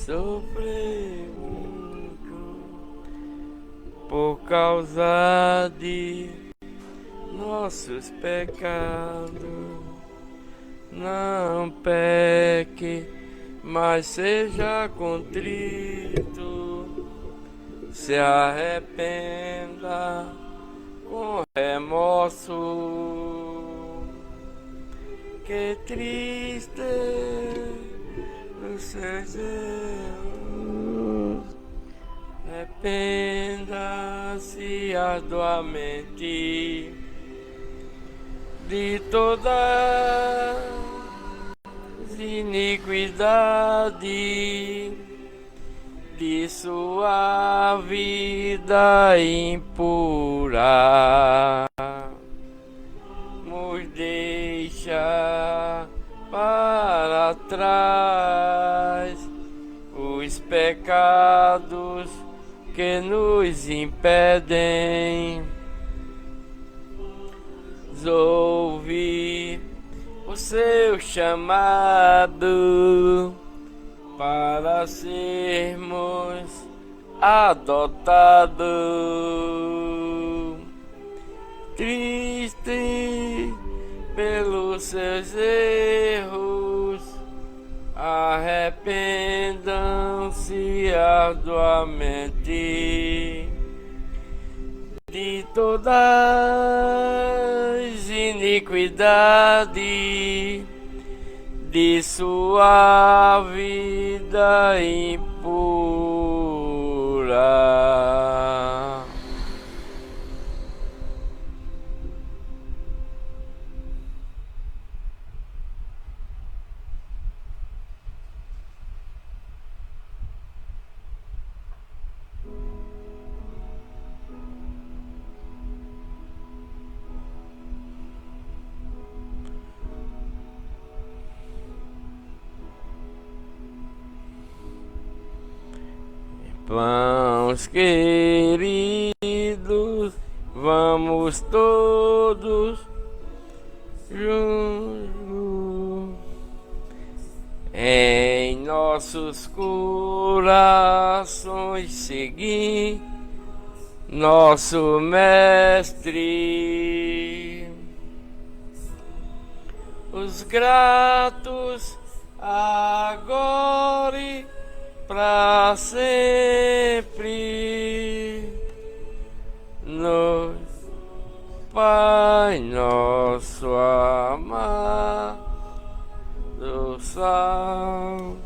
sofrer por causa de nossos pecados. Não peque, mas seja contrito, se arrependa com remorso. Que triste os seus erros, arrependa-se arduamente de toda iniquidade de sua vida impura. Nos deixa para trás os pecados que nos impedem ouvir o seu chamado para sermos adotados. Triste pelos seus erros, arrependam-se arduamente de todas iniquidade de sua vida impura. Irmãos queridos, vamos todos juntos em nossos corações seguir nosso Mestre. Os gratos agora e pra sempre, nos Pai nosso amado Salvador.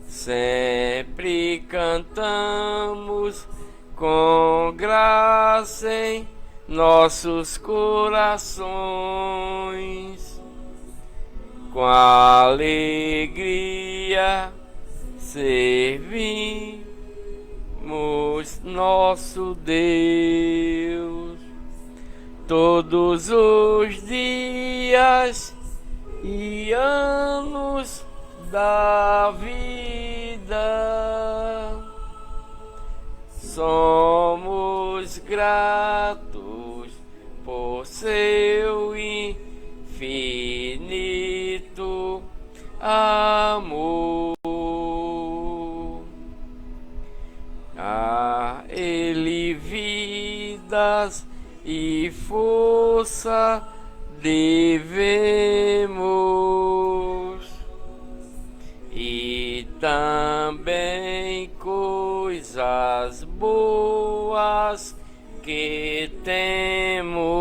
Sempre cantamos com graça em nossos corações, com alegria servimos nosso Deus todos os dias e anos da vida. Somos gratos por seu infinito amor. A Ele vidas e força devemos, e também coisas boas que temos.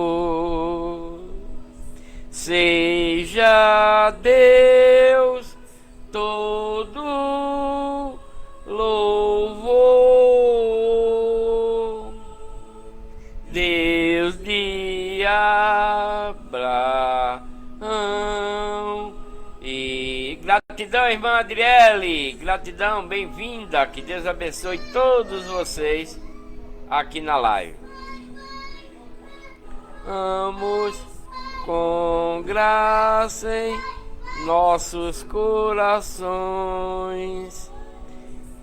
Seja Deus todo louvor, Deus de Abraão. E gratidão, irmã Adriele, gratidão, bem-vinda, que Deus abençoe todos vocês aqui na live. Vamos com graça em nossos corações,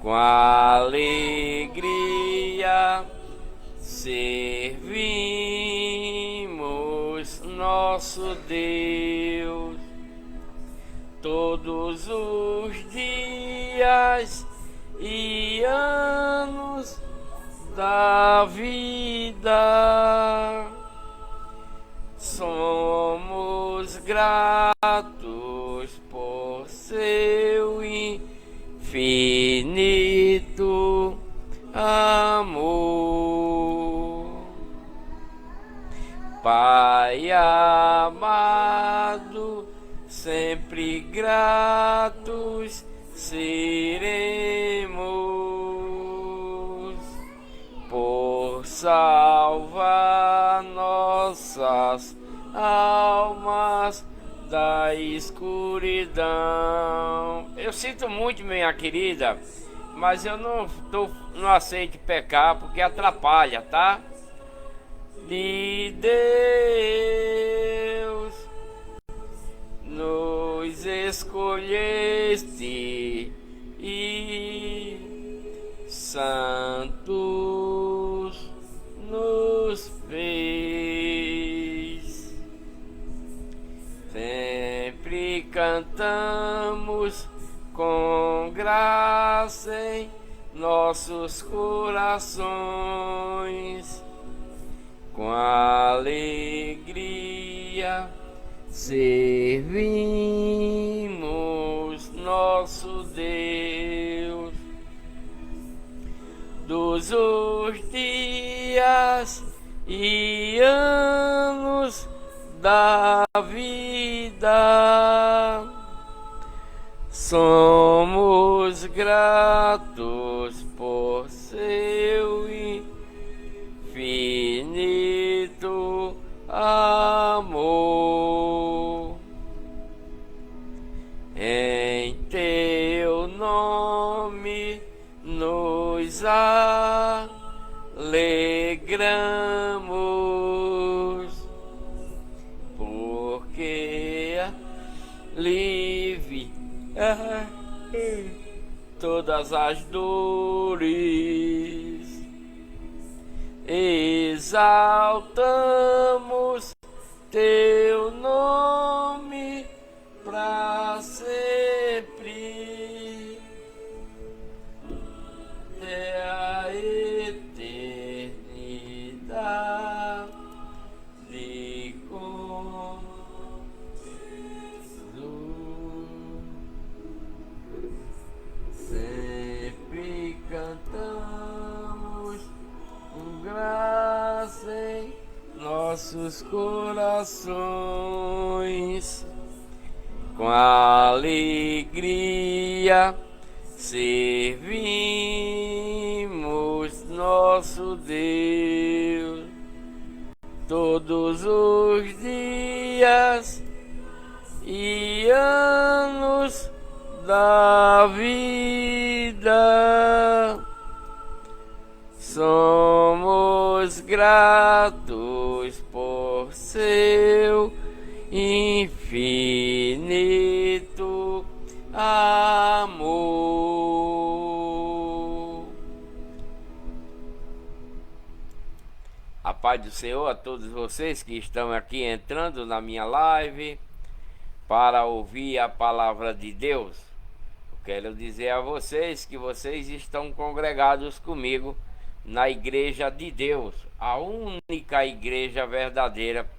com alegria servimos nosso Deus todos os dias e anos da vida. Somos gratos por seu infinito amor. Pai amado, sempre gratos seremos por salvar nossas almas da escuridão. Eu sinto muito, minha querida, mas eu não aceito pecar porque atrapalha, tá? De Deus nos escolheste e santos nos fez. Sempre cantamos com graça em nossos corações, com alegria servimos nosso Deus. Todos os dias e anos da vida, somos gratos por seu infinito amor. Em teu nome nos alegramos, porque livre todas as dores, exaltamos teu nome para sempre, até a eternidade com Jesus. Sempre cantamos com graça em nossos corações, com alegria servimos nosso Deus. Todos os dias e anos da vida, somos gratos por seu infinito amor. A paz do Senhor a todos vocês que estão aqui entrando na minha live para ouvir a palavra de Deus. Eu quero dizer a vocês que vocês estão congregados comigo na Igreja de Deus, a única igreja verdadeira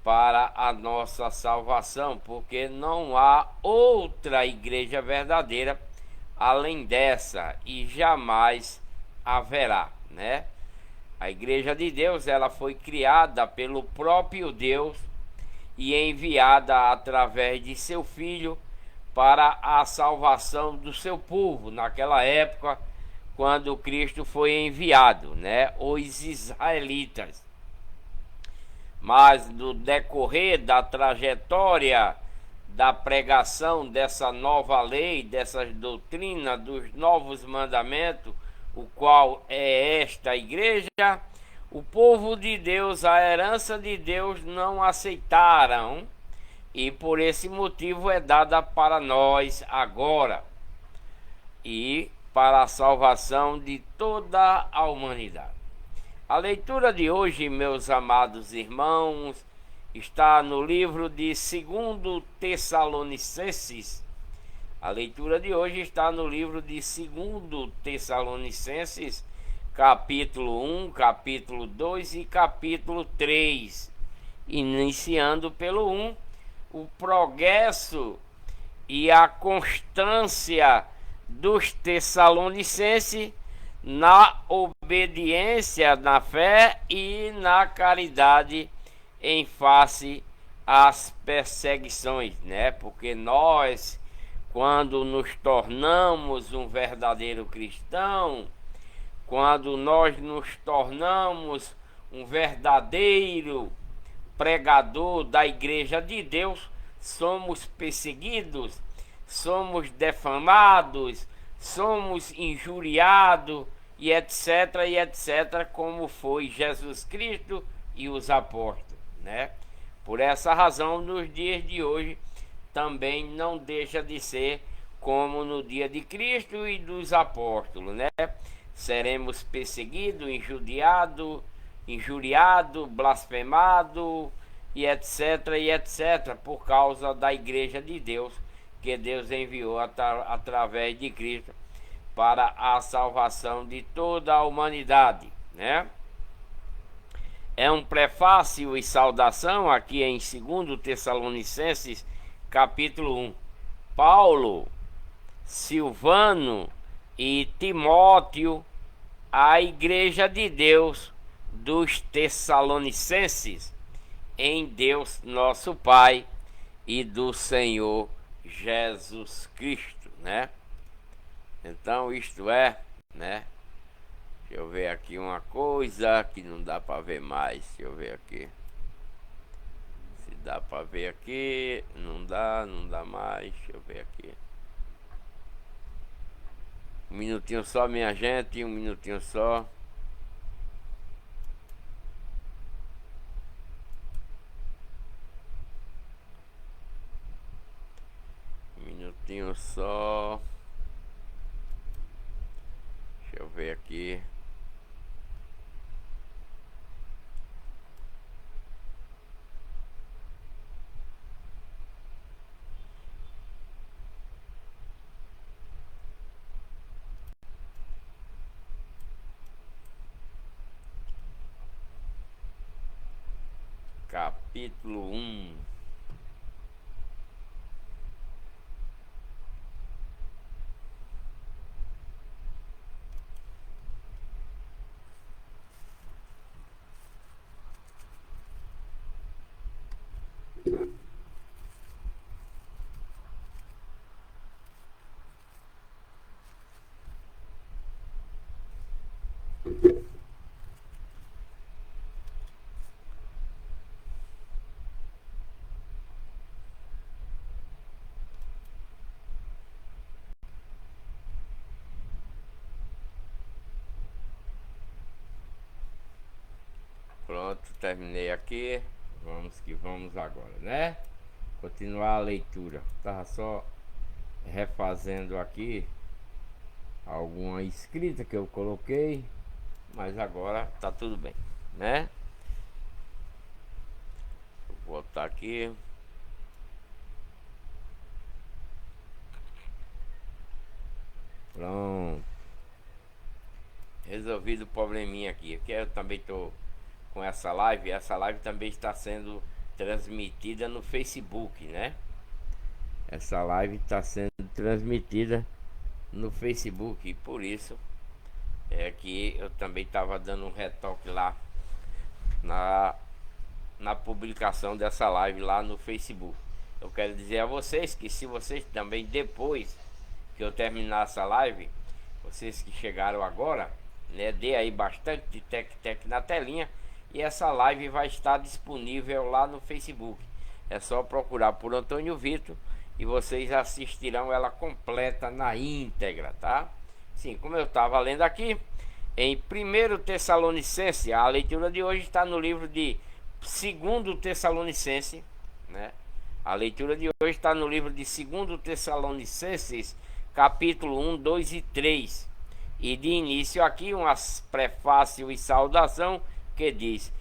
para a nossa salvação, porque não há outra igreja verdadeira além dessa e jamais haverá, né? A Igreja de Deus, ela foi criada pelo próprio Deus e enviada através de seu Filho para a salvação do seu povo, naquela época quando Cristo foi enviado, né? Os israelitas. Mas no decorrer da trajetória da pregação dessa nova lei, dessas doutrinas, dos novos mandamentos, o qual é esta igreja, o povo de Deus, a herança de Deus, não aceitaram, e por esse motivo é dada para nós agora e para a salvação de toda a humanidade. A leitura de hoje, meus amados irmãos, está no livro de 2 Tessalonicenses, A leitura de hoje está no livro de 2 Tessalonicenses, capítulo 1, capítulo 2 e capítulo 3. Iniciando pelo 1, o progresso e a constância dos Tessalonicenses na obediência, na fé e na caridade em face às perseguições, né? Porque nós, quando nos tornamos um verdadeiro cristão, quando nós nos tornamos um verdadeiro pregador da Igreja de Deus, somos perseguidos, somos defamados, somos injuriados e etc, como foi Jesus Cristo e os apóstolos, né? Por essa razão, nos dias de hoje, também não deixa de ser como no dia de Cristo e dos apóstolos, né? Seremos perseguidos, injuriado, blasfemado e etc, por causa da Igreja de Deus, que Deus enviou através de Cristo para a salvação de toda a humanidade, né? É um prefácio e saudação aqui em 2 Tessalonicenses, capítulo 1. Paulo, Silvano e Timóteo, a Igreja de Deus dos Tessalonicenses, em Deus nosso Pai e do Senhor Jesus Cristo, né? Então isto é, né? Deixa eu ver aqui uma coisa que não dá para ver mais. Deixa eu ver aqui. Se dá para ver aqui, não dá mais. Deixa eu ver aqui. Um minutinho só, minha gente, um minutinho só. Um minutinho só. Deixa eu ver aqui. Capítulo 1. Pronto, terminei aqui. Vamos que vamos agora, né? Continuar a leitura. Tava só refazendo aqui alguma escrita que eu coloquei, mas agora tá tudo bem, né? Vou voltar aqui. Pronto. Resolvido o probleminha aqui. Aqui eu também tô com essa live. Essa live também está sendo transmitida no Facebook, né? Essa live está sendo transmitida no Facebook e por isso é que eu também estava dando um retoque lá na publicação dessa live lá no Facebook. Eu quero dizer a vocês que se vocês também, depois que eu terminar essa live, vocês que chegaram agora, né, dê aí bastante tec na telinha e essa live vai estar disponível lá no Facebook. É só procurar por Antônio Vitor e vocês assistirão ela completa na íntegra, tá? Sim, como eu estava lendo aqui, em 1 Tessalonicenses, a leitura de hoje está no livro de 2 Tessalonicenses, né? A leitura de hoje está no livro de 2 Tessalonicenses, capítulo 1, 2 e 3. E de início aqui, um prefácio e saudação que diz: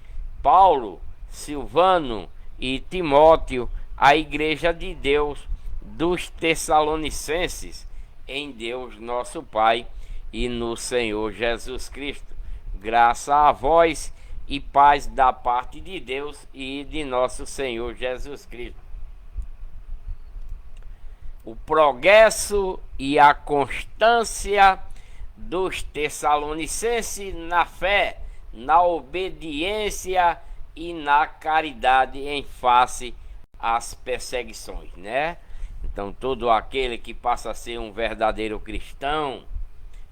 Paulo, Silvano e Timóteo, a Igreja de Deus dos Tessalonicenses, em Deus nosso Pai e no Senhor Jesus Cristo. Graça a vós e paz da parte de Deus e de nosso Senhor Jesus Cristo. O progresso e a constância dos Tessalonicenses na fé, na obediência e na caridade em face às perseguições, né? Então todo aquele que passa a ser um verdadeiro cristão,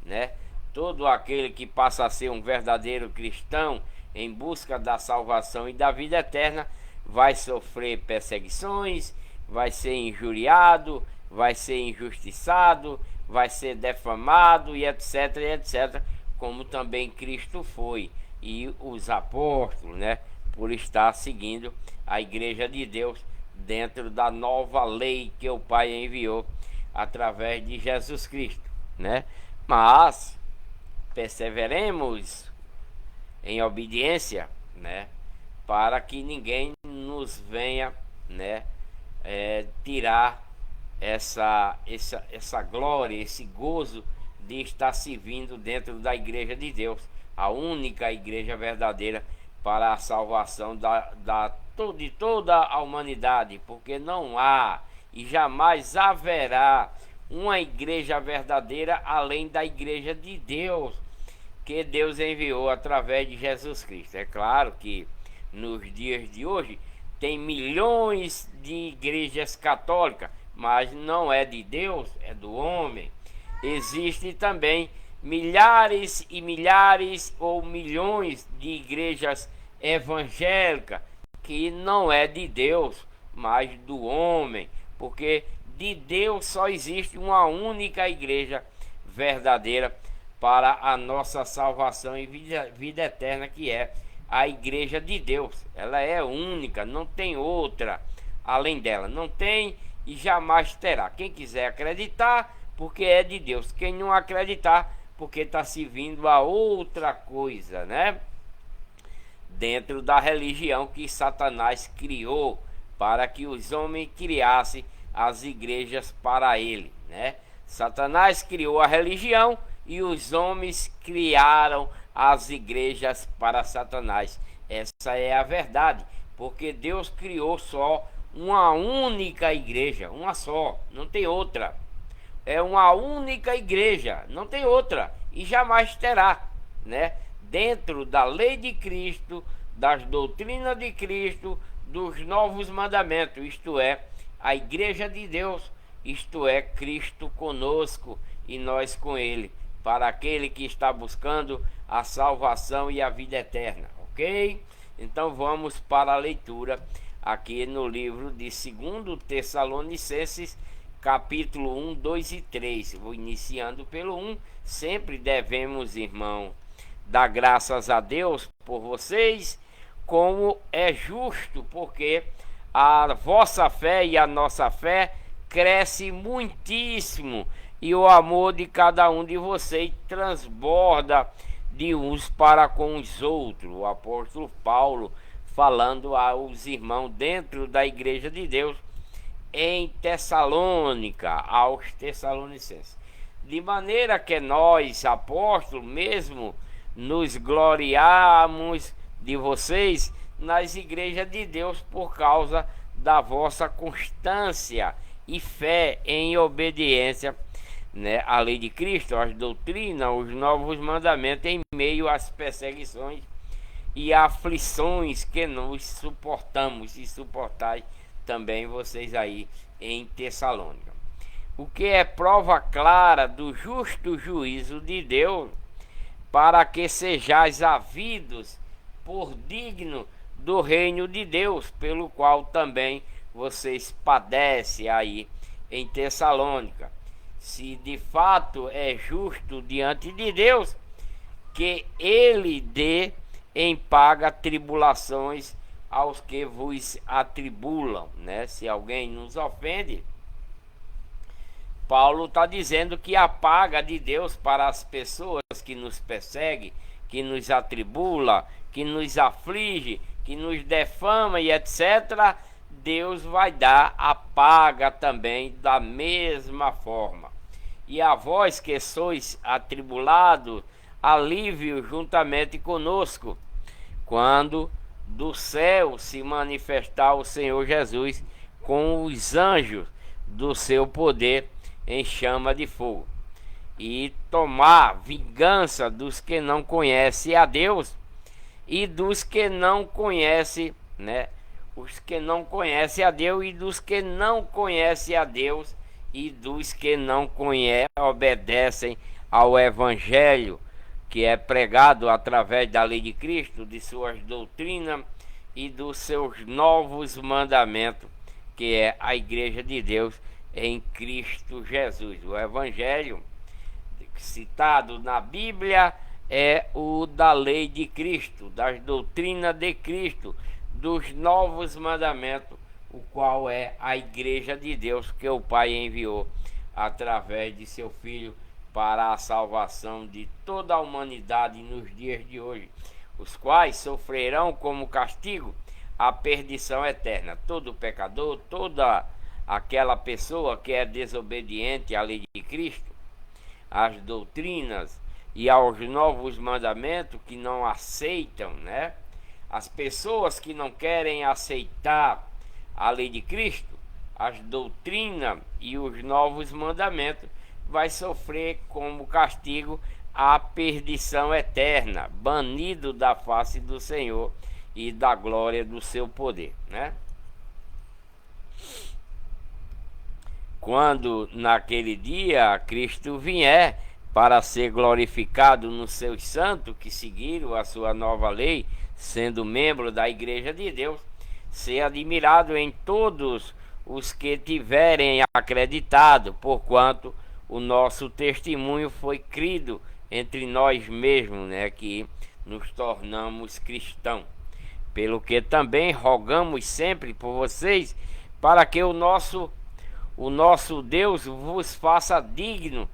né? Todo aquele que passa a ser um verdadeiro cristão em busca da salvação e da vida eterna vai sofrer perseguições, vai ser injuriado, vai ser injustiçado, vai ser defamado e etc, como também Cristo foi e os apóstolos, né? Por estar seguindo a igreja de Deus dentro da nova lei que o Pai enviou através de Jesus Cristo, né? Mas perseveremos em obediência, né? Para que ninguém nos venha, né? Tirar essa glória, esse gozo de estar servindo dentro da igreja de Deus, a única igreja verdadeira para a salvação de toda a humanidade, porque não há e jamais haverá uma igreja verdadeira além da igreja de Deus, que Deus enviou através de Jesus Cristo. É claro que nos dias de hoje tem milhões de igrejas católicas, mas não é de Deus, é do homem. Existe também milhares e milhares ou milhões de igrejas evangélicas que não é de Deus, mas do homem, porque de Deus só existe uma única igreja verdadeira para a nossa salvação e vida eterna, que é a igreja de Deus. Ela é única, não tem outra além dela, não tem e jamais terá. Quem quiser acreditar, porque é de Deus. Quem não acreditar, porque está servindo a outra coisa, né? Dentro da religião que Satanás criou para que os homens criassem as igrejas para ele, né? Satanás criou a religião e os homens criaram as igrejas para Satanás. Essa é a verdade, porque Deus criou só uma única igreja, uma só, não tem outra. É uma única igreja, não tem outra e jamais terá, né? Dentro da lei de Cristo, das doutrinas de Cristo, dos novos mandamentos, isto é, a igreja de Deus, isto é, Cristo conosco e nós com ele, para aquele que está buscando a salvação e a vida eterna, ok? Então vamos para a leitura aqui no livro de 2 Tessalonicenses, capítulo 1, 2 e 3. Vou iniciando pelo 1. Sempre devemos, irmão, dar graças a Deus por vocês, como é justo, porque a vossa fé e a nossa fé cresce muitíssimo, e o amor de cada um de vocês transborda de uns para com os outros. O apóstolo Paulo falando aos irmãos dentro da igreja de Deus em Tessalônica, aos Tessalonicenses. De maneira que nós, apóstolos, mesmo nos gloriamos de vocês nas igrejas de Deus por causa da vossa constância e fé em obediência, né, à lei de Cristo, às doutrinas, os novos mandamentos, em meio às perseguições e aflições que nós suportamos e suportai também vocês aí em Tessalônica. O que é prova clara do justo juízo de Deus, para que sejais havidos por digno do reino de Deus, pelo qual também vocês padecem aí em Tessalônica. Se de fato é justo diante de Deus, que ele dê em paga tribulações aos que vos atribulam, né? Se alguém nos ofende, Paulo está dizendo que a paga de Deus para as pessoas que nos perseguem, que nos atribula, que nos aflige, que nos defama e etc., Deus vai dar a paga também da mesma forma. E a vós que sois atribulados, alívio juntamente conosco, quando do céu se manifestar o Senhor Jesus com os anjos do seu poder em chama de fogo, e tomar vingança dos que não conhecem a Deus e dos que não conhecem, né? Os que não conhecem a Deus e dos que não conhecem a Deus e dos que não conhecem, obedecem ao Evangelho que é pregado através da lei de Cristo, de suas doutrinas e dos seus novos mandamentos, que é a Igreja de Deus em Cristo Jesus. O Evangelho citado na Bíblia é o da lei de Cristo, das doutrinas de Cristo, dos novos mandamentos, o qual é a Igreja de Deus que o Pai enviou através de seu Filho para a salvação de toda a humanidade nos dias de hoje, os quais sofrerão como castigo a perdição eterna. Todo pecador, toda aquela pessoa que é desobediente à lei de Cristo, às doutrinas e aos novos mandamentos, que não aceitam, né? As pessoas que não querem aceitar a lei de Cristo, as doutrinas e os novos mandamentos, vai sofrer como castigo a perdição eterna, banido da face do Senhor e da glória do seu poder, né? Quando naquele dia Cristo vier para ser glorificado nos seus santos que seguiram a sua nova lei, sendo membro da Igreja de Deus, ser admirado em todos os que tiverem acreditado, porquanto o nosso testemunho foi crido entre nós mesmos, né, que nos tornamos cristãos. Pelo que também rogamos sempre por vocês, para que o nosso Deus vos faça digno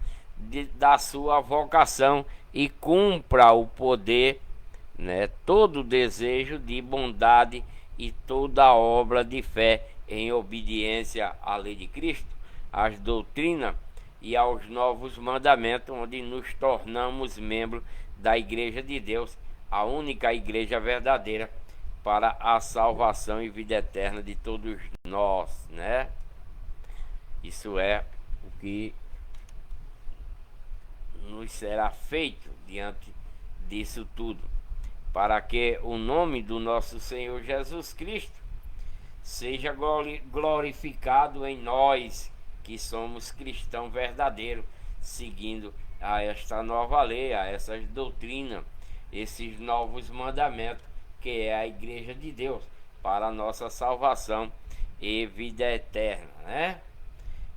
da sua vocação e cumpra o poder, né, todo o desejo de bondade e toda a obra de fé em obediência à lei de Cristo, às doutrinas e aos novos mandamentos, onde nos tornamos membros da Igreja de Deus, a única igreja verdadeira para a salvação e vida eterna de todos nós, né? Isso é o que nos será feito diante disso tudo, para que o nome do nosso Senhor Jesus Cristo seja glorificado em nós, que somos cristãos verdadeiros, seguindo a esta nova lei, a essas doutrinas, esses novos mandamentos, que é a Igreja de Deus, para a nossa salvação e vida eterna, né?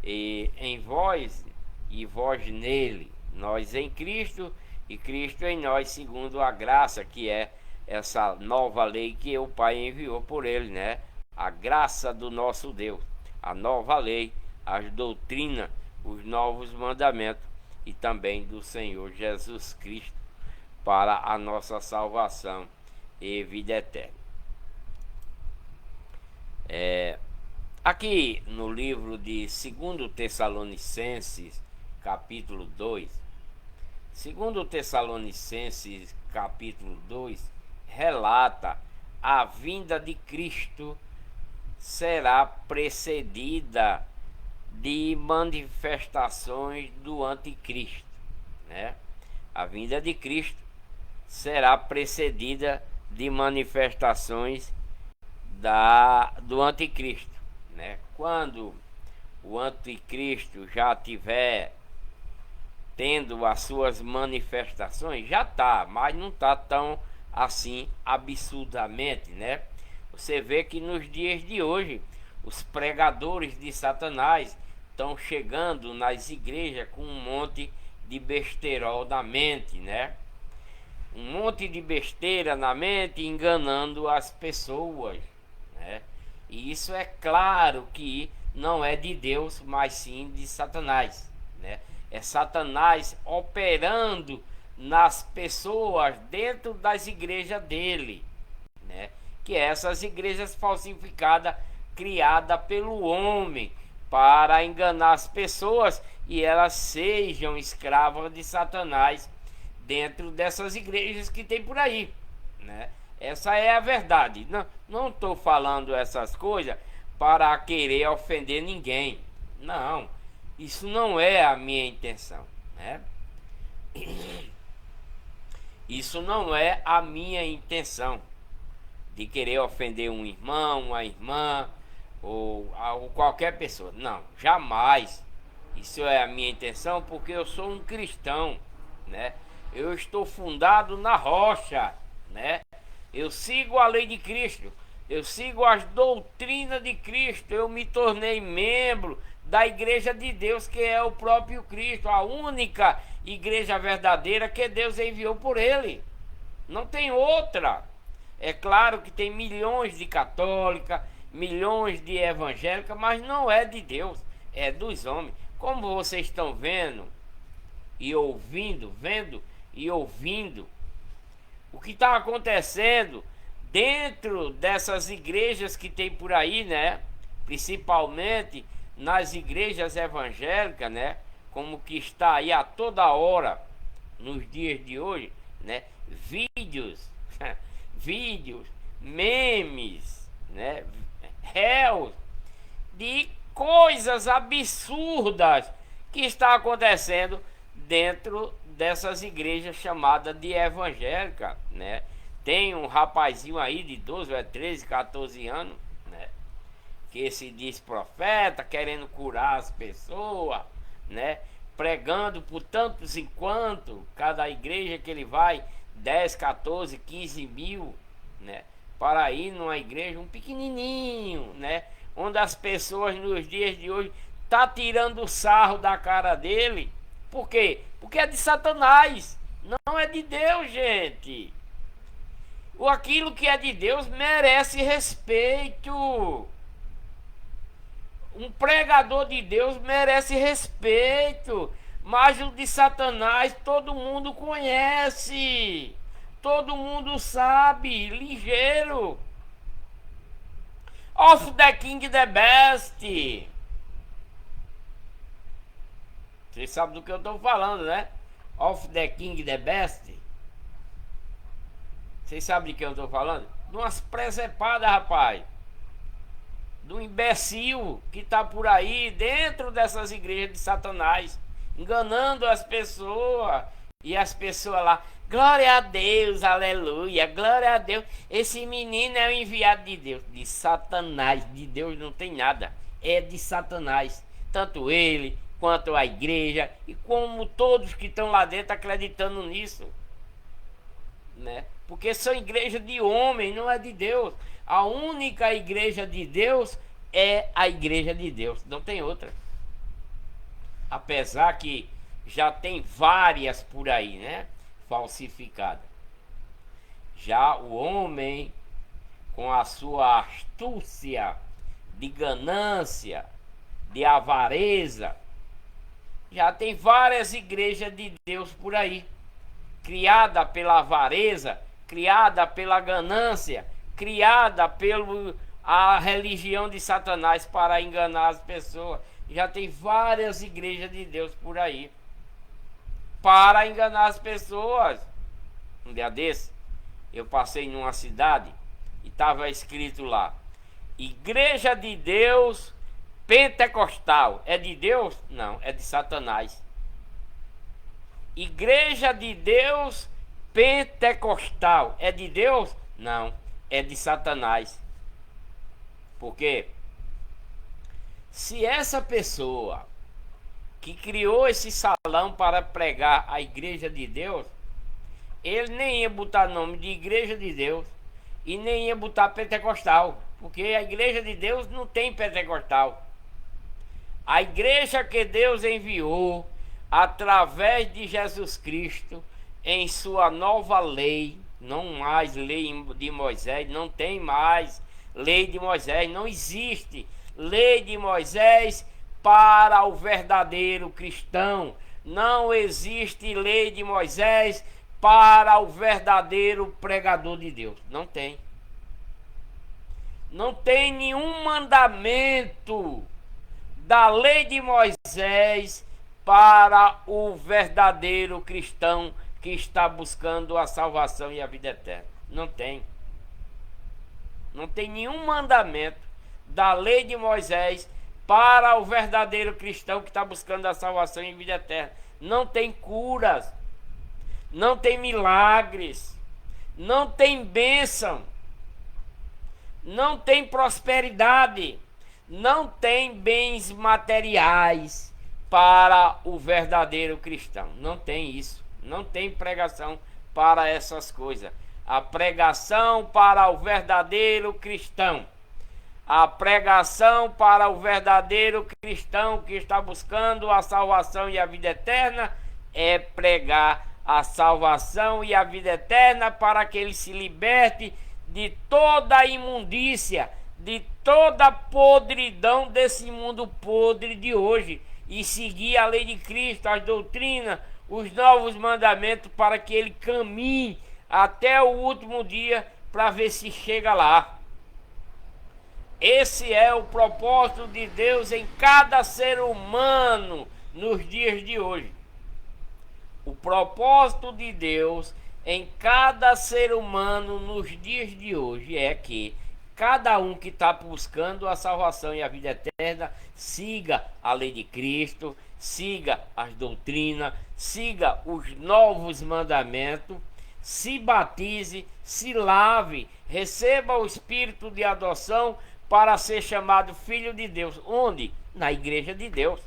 E em vós e vós nele, nós em Cristo e Cristo em nós, segundo a graça, que é essa nova lei que o Pai enviou por ele, né? A graça do nosso Deus, a nova lei, as doutrinas, os novos mandamentos e também do Senhor Jesus Cristo para a nossa salvação e vida eterna. Aqui no livro de 2 Tessalonicenses, capítulo 2, 2 Tessalonicenses, capítulo 2, relata a vinda de Cristo será precedida de manifestações do anticristo, né? A vinda de Cristo será precedida de manifestações do anticristo, né? Quando o anticristo já tiver tendo as suas manifestações, já tá, mas não tá tão assim absurdamente, né? Você vê que nos dias de hoje os pregadores de Satanás estão chegando nas igrejas com um monte de besterol na mente, né? Um monte de besteira na mente, enganando as pessoas, né? E isso é claro que não é de Deus, mas sim de Satanás, né? É Satanás operando nas pessoas dentro das igrejas dele, né? Que essas igrejas falsificadas criada pelo homem para enganar as pessoas e elas sejam escravas de Satanás dentro dessas igrejas que tem por aí, né? Essa é a verdade. Não estou falando essas coisas para querer ofender ninguém. Não, isso não é a minha intenção, né? Isso não é a minha intenção de querer ofender um irmão, uma irmã ou qualquer pessoa. Não, jamais. Isso é a minha intenção porque eu sou um cristão, né? Eu estou fundado na rocha, né? Eu sigo a lei de Cristo, eu sigo as doutrinas de Cristo, eu me tornei membro da igreja de Deus, que é o próprio Cristo, a única igreja verdadeira que Deus enviou por ele. Não tem outra. É claro que tem milhões de católicas, milhões de evangélicas, mas não é de Deus, é dos homens. Como vocês estão vendo e ouvindo, o que está acontecendo dentro dessas igrejas que tem por aí, né? Principalmente nas igrejas evangélicas, né? Como que está aí a toda hora nos dias de hoje, né? Vídeos, memes, né? Réus de coisas absurdas que está acontecendo dentro dessas igrejas chamadas de evangélica, né? Tem um rapazinho aí de 12, 13, 14 anos, né? Que se diz profeta, querendo curar as pessoas, né? Pregando por tantos enquanto, cada igreja que ele vai, 10, 14, 15 mil, né? Para ir numa igreja, um pequenininho, né? Onde as pessoas nos dias de hoje tá tirando o sarro da cara dele. Por quê? Porque é de Satanás, não é de Deus, gente. Aquilo que é de Deus merece respeito. Um pregador de Deus merece respeito, mas o de Satanás todo mundo conhece, todo mundo sabe, ligeiro. Of the King the Best. Vocês sabem do que eu estou falando, né? Of the King the Best. Vocês sabem de que eu estou falando? De umas presepadas, rapaz. De um imbecil que está por aí dentro dessas igrejas de Satanás, enganando as pessoas. E as pessoas lá, glória a Deus, aleluia, glória a Deus. Esse menino é o enviado de Deus. De Satanás, de Deus não tem nada. É de Satanás. Tanto ele quanto a igreja, e como todos que estão lá dentro acreditando nisso, né? Porque são igrejas de homem, não é de Deus. A única igreja de Deus é a igreja de Deus, não tem outra. Apesar que já tem várias por aí, né? Falsificadas. Já o homem, com a sua astúcia de ganância, de avareza, já tem várias igrejas de Deus por aí, criada pela avareza, criada pela ganância, criada pela religião de Satanás para enganar as pessoas. Já tem várias igrejas de Deus por aí para enganar as pessoas. Um dia desse, eu passei numa cidade e estava escrito lá: Igreja de Deus Pentecostal. É de Deus? Não, é de Satanás. Igreja de Deus Pentecostal. É de Deus? Não, é de Satanás. Por quê? Se essa pessoa que criou esse salão para pregar a igreja de Deus, ele nem ia botar nome de igreja de Deus e nem ia botar pentecostal, porque a igreja de Deus não tem pentecostal. A igreja que Deus enviou através de Jesus Cristo em sua nova lei, não mais lei de Moisés, não tem mais lei de Moisés, não existe lei de Moisés para o verdadeiro cristão, não existe lei de Moisés para o verdadeiro pregador de Deus, não tem. Não tem nenhum mandamento da lei de Moisés para o verdadeiro cristão que está buscando a salvação e a vida eterna. Não tem. Não tem nenhum mandamento da lei de Moisés para o verdadeiro cristão que está buscando a salvação e a vida eterna. Não tem curas, não tem milagres, não tem bênção, não tem prosperidade, não tem bens materiais para o verdadeiro cristão. Não tem isso. Não tem pregação para essas coisas. A pregação para o verdadeiro cristão, a pregação para o verdadeiro cristão que está buscando a salvação e a vida eterna é pregar a salvação e a vida eterna para que ele se liberte de toda a imundícia, de toda a podridão desse mundo podre de hoje e seguir a lei de Cristo, as doutrinas, os novos mandamentos para que ele caminhe até o último dia para ver se chega lá. Esse é o propósito de Deus em cada ser humano nos dias de hoje. O propósito de Deus em cada ser humano nos dias de hoje é que cada um que está buscando a salvação e a vida eterna siga a lei de Cristo, siga as doutrinas, siga os novos mandamentos, se batize, se lave, receba o espírito de adoção para ser chamado filho de Deus. Onde? Na igreja de Deus.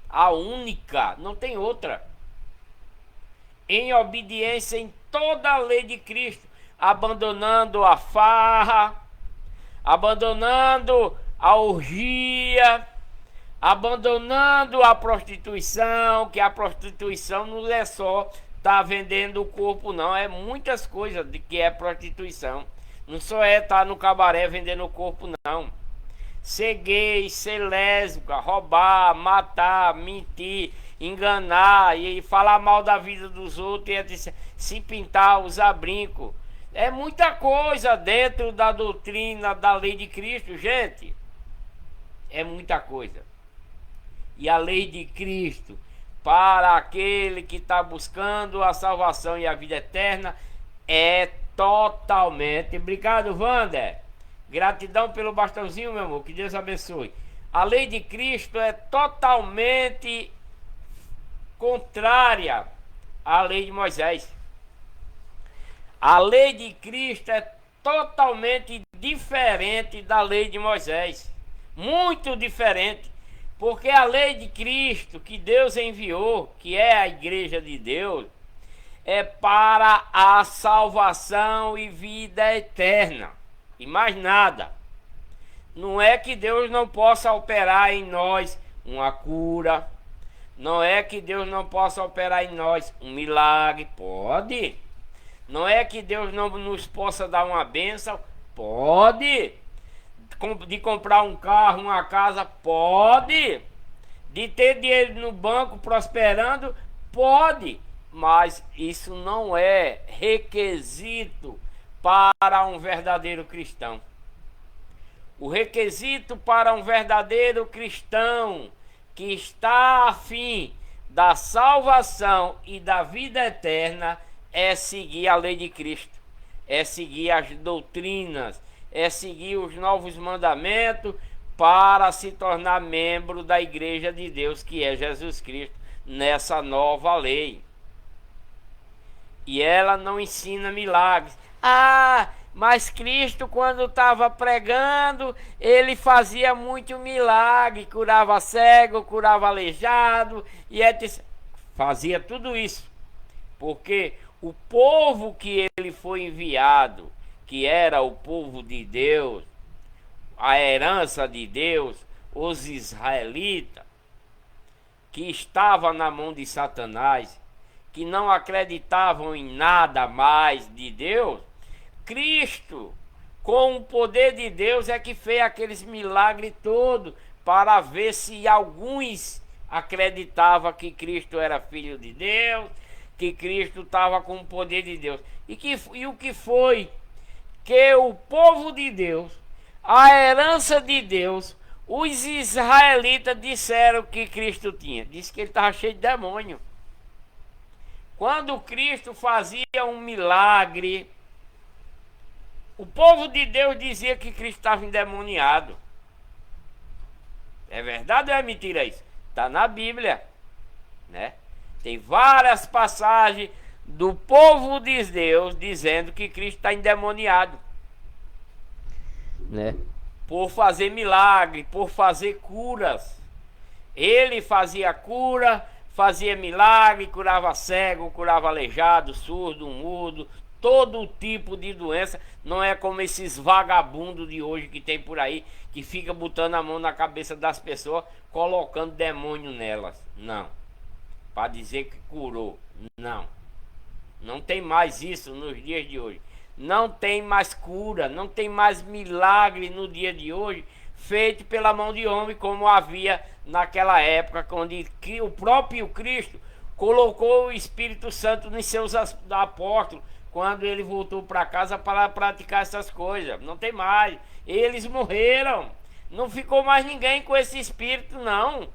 A única, não tem outra. Em obediência em toda a lei de Cristo, abandonando a farra, abandonando a orgia, abandonando a prostituição, que a prostituição não é só tá vendendo o corpo, não, é muitas coisas de que é prostituição. Não só é estar no cabaré vendendo o corpo, não. Ser gay, ser lésbica, roubar, matar, mentir, enganar e falar mal da vida dos outros, e se pintar, usar brinco. É muita coisa dentro da doutrina da lei de Cristo, gente. É muita coisa. E a lei de Cristo, para aquele que está buscando a salvação e a vida eterna, é totalmente... Obrigado, Wander. Gratidão pelo bastãozinho, meu amor. Que Deus abençoe. A lei de Cristo é totalmente contrária à lei de Moisés. A lei de Cristo é totalmente diferente da lei de Moisés. Muito diferente. Porque a lei de Cristo que Deus enviou, que é a igreja de Deus, é para a salvação e vida eterna. E mais nada. Não é que Deus não possa operar em nós uma cura. Não é que Deus não possa operar em nós um milagre. Pode. Não é que Deus não nos possa dar uma bênção. Pode. De comprar um carro, uma casa. Pode. De ter dinheiro no banco prosperando. Pode. Mas isso não é requisito para um verdadeiro cristão. O requisito para um verdadeiro cristão que está afim da salvação e da vida eterna é seguir a lei de Cristo, é seguir as doutrinas, é seguir os novos mandamentos para se tornar membro da igreja de Deus, que é Jesus Cristo, nessa nova lei. E ela não ensina milagres. Ah, mas Cristo, quando estava pregando, ele fazia muito milagre, curava cego, curava aleijado, e etc. Fazia tudo isso, porque o povo que ele foi enviado, que era o povo de Deus, a herança de Deus, os israelitas, que estava na mão de Satanás, que não acreditavam em nada mais de Deus, Cristo, com o poder de Deus, é que fez aqueles milagres todos para ver se alguns acreditavam que Cristo era filho de Deus, que Cristo estava com o poder de Deus. E o que foi que o povo de Deus, a herança de Deus, os israelitas disseram que Cristo tinha? Disse que ele estava cheio de demônio. Quando Cristo fazia um milagre, o povo de Deus dizia que Cristo estava endemoniado. É verdade ou é mentira isso? Está na Bíblia, né? Tem várias passagens do povo de Deus dizendo que Cristo está endemoniado, né? Por fazer milagre, por fazer curas. Ele fazia cura, fazia milagre, curava cego, curava aleijado, surdo, mudo, todo tipo de doença. Não é como esses vagabundos de hoje que tem por aí, que fica botando a mão na cabeça das pessoas, colocando demônio nelas. Não. Para dizer que curou. Não. Não tem mais isso nos dias de hoje. Não tem mais cura, não tem mais milagre no dia de hoje feito pela mão de homem, como havia naquela época, quando o próprio Cristo colocou o Espírito Santo nos seus apóstolos, quando ele voltou para casa para praticar essas coisas. Não tem mais. Eles morreram. Não ficou mais ninguém com esse Espírito, não.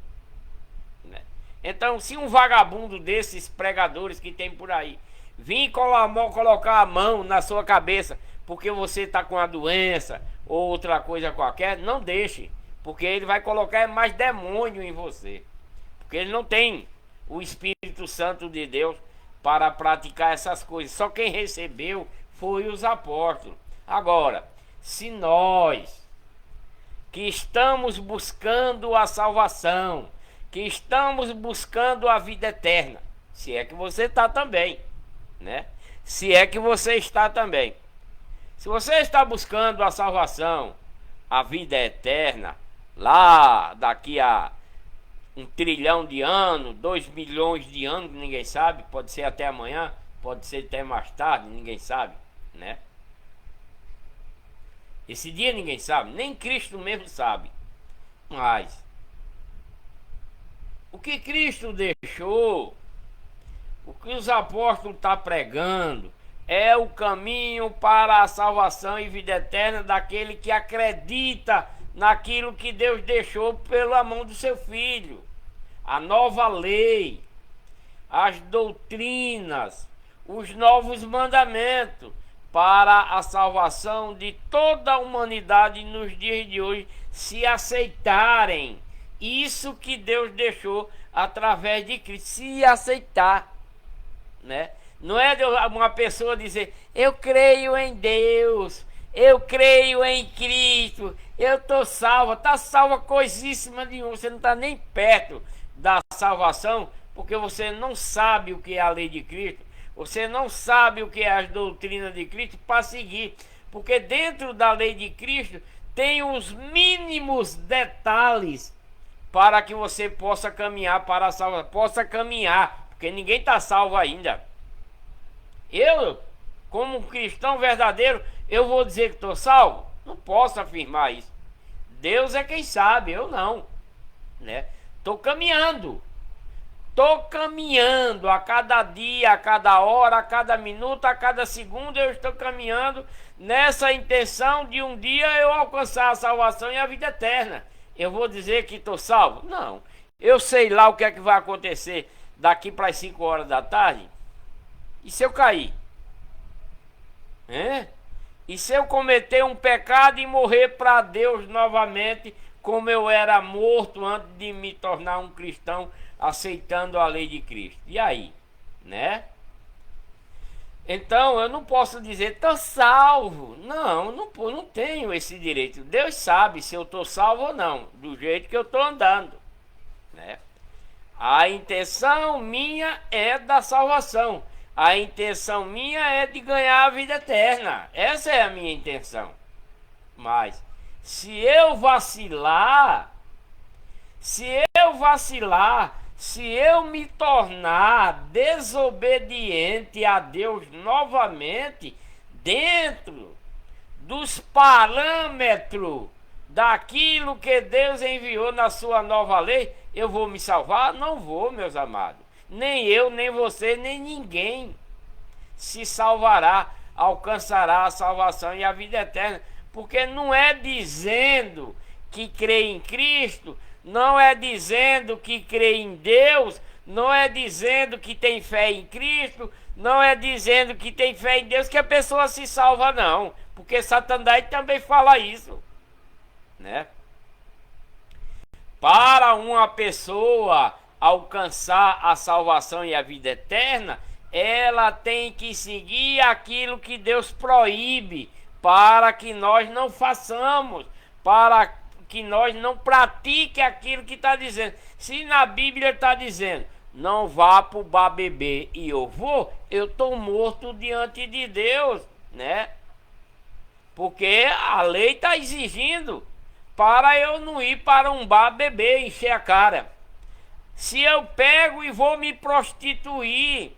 Então, se um vagabundo desses pregadores que tem por aí vir colocar a mão na sua cabeça porque você está com a doença ou outra coisa qualquer, não deixe, porque ele vai colocar mais demônio em você, porque ele não tem o Espírito Santo de Deus para praticar essas coisas. Só quem recebeu foi os apóstolos. Agora, se nós que estamos buscando a salvação, que estamos buscando a vida eterna, se é que você está também, né? Se é que você está também. Se você está buscando a salvação, a vida eterna, lá daqui a 1 trilhão de anos, 2 milhões de anos, ninguém sabe, pode ser até amanhã, pode ser até mais tarde, ninguém sabe, né? Esse dia ninguém sabe, nem Cristo mesmo sabe. Mas o que Cristo deixou, o que os apóstolos estão pregando, é o caminho para a salvação e vida eterna daquele que acredita naquilo que Deus deixou pela mão do seu Filho. A nova lei, as doutrinas, os novos mandamentos para a salvação de toda a humanidade nos dias de hoje, se aceitarem isso que Deus deixou através de Cristo, se aceitar, né? Não é uma pessoa dizer: eu creio em Deus, eu creio em Cristo, eu estou salva. Está salva coisíssima nenhuma. Você não está nem perto da salvação, porque você não sabe o que é a lei de Cristo, você não sabe o que é as doutrinas de Cristo para seguir, porque dentro da lei de Cristo tem os mínimos detalhes para que você possa caminhar para a salvação, possa caminhar, porque ninguém está salvo ainda. Eu, como um cristão verdadeiro, eu vou dizer que estou salvo? Não posso afirmar isso. Deus é quem sabe, eu não, né? Estou caminhando a cada dia, a cada hora, a cada minuto, a cada segundo. Eu estou caminhando nessa intenção de um dia eu alcançar a salvação e a vida eterna. Eu vou dizer que estou salvo? Não. Eu sei lá o que é que vai acontecer daqui para as 5 horas da tarde. E se eu cair? E se eu cometer um pecado e morrer para Deus novamente, como eu era morto antes de me tornar um cristão, aceitando a lei de Cristo? E aí? Né? Então eu não posso dizer estou salvo. Não tenho esse direito. Deus sabe se eu estou salvo ou não, do jeito que eu estou andando, né? A intenção minha é da salvação. A intenção minha é de ganhar a vida eterna. Essa é a minha intenção. Mas se eu vacilar, se eu me tornar desobediente a Deus novamente, dentro dos parâmetros daquilo que Deus enviou na sua nova lei, eu vou me salvar? Não vou, meus amados. Nem eu, nem você, nem ninguém se salvará alcançará a salvação e a vida eterna. Porque não é dizendo que crê em Cristo, não é dizendo que crê em Deus, não é dizendo que tem fé em Cristo, não é dizendo que tem fé em Deus que a pessoa se salva, não. Porque Satanás também fala isso, né? Para uma pessoa alcançar a salvação e a vida eterna, ela tem que seguir aquilo que Deus proíbe, para que nós não façamos, para que nós não pratique aquilo que está dizendo. Se na Bíblia está dizendo, não vá para o bar beber e eu vou, eu estou morto diante de Deus, né? Porque a lei está exigindo para eu não ir para um bar beber, encher a cara. Se eu pego e vou me prostituir,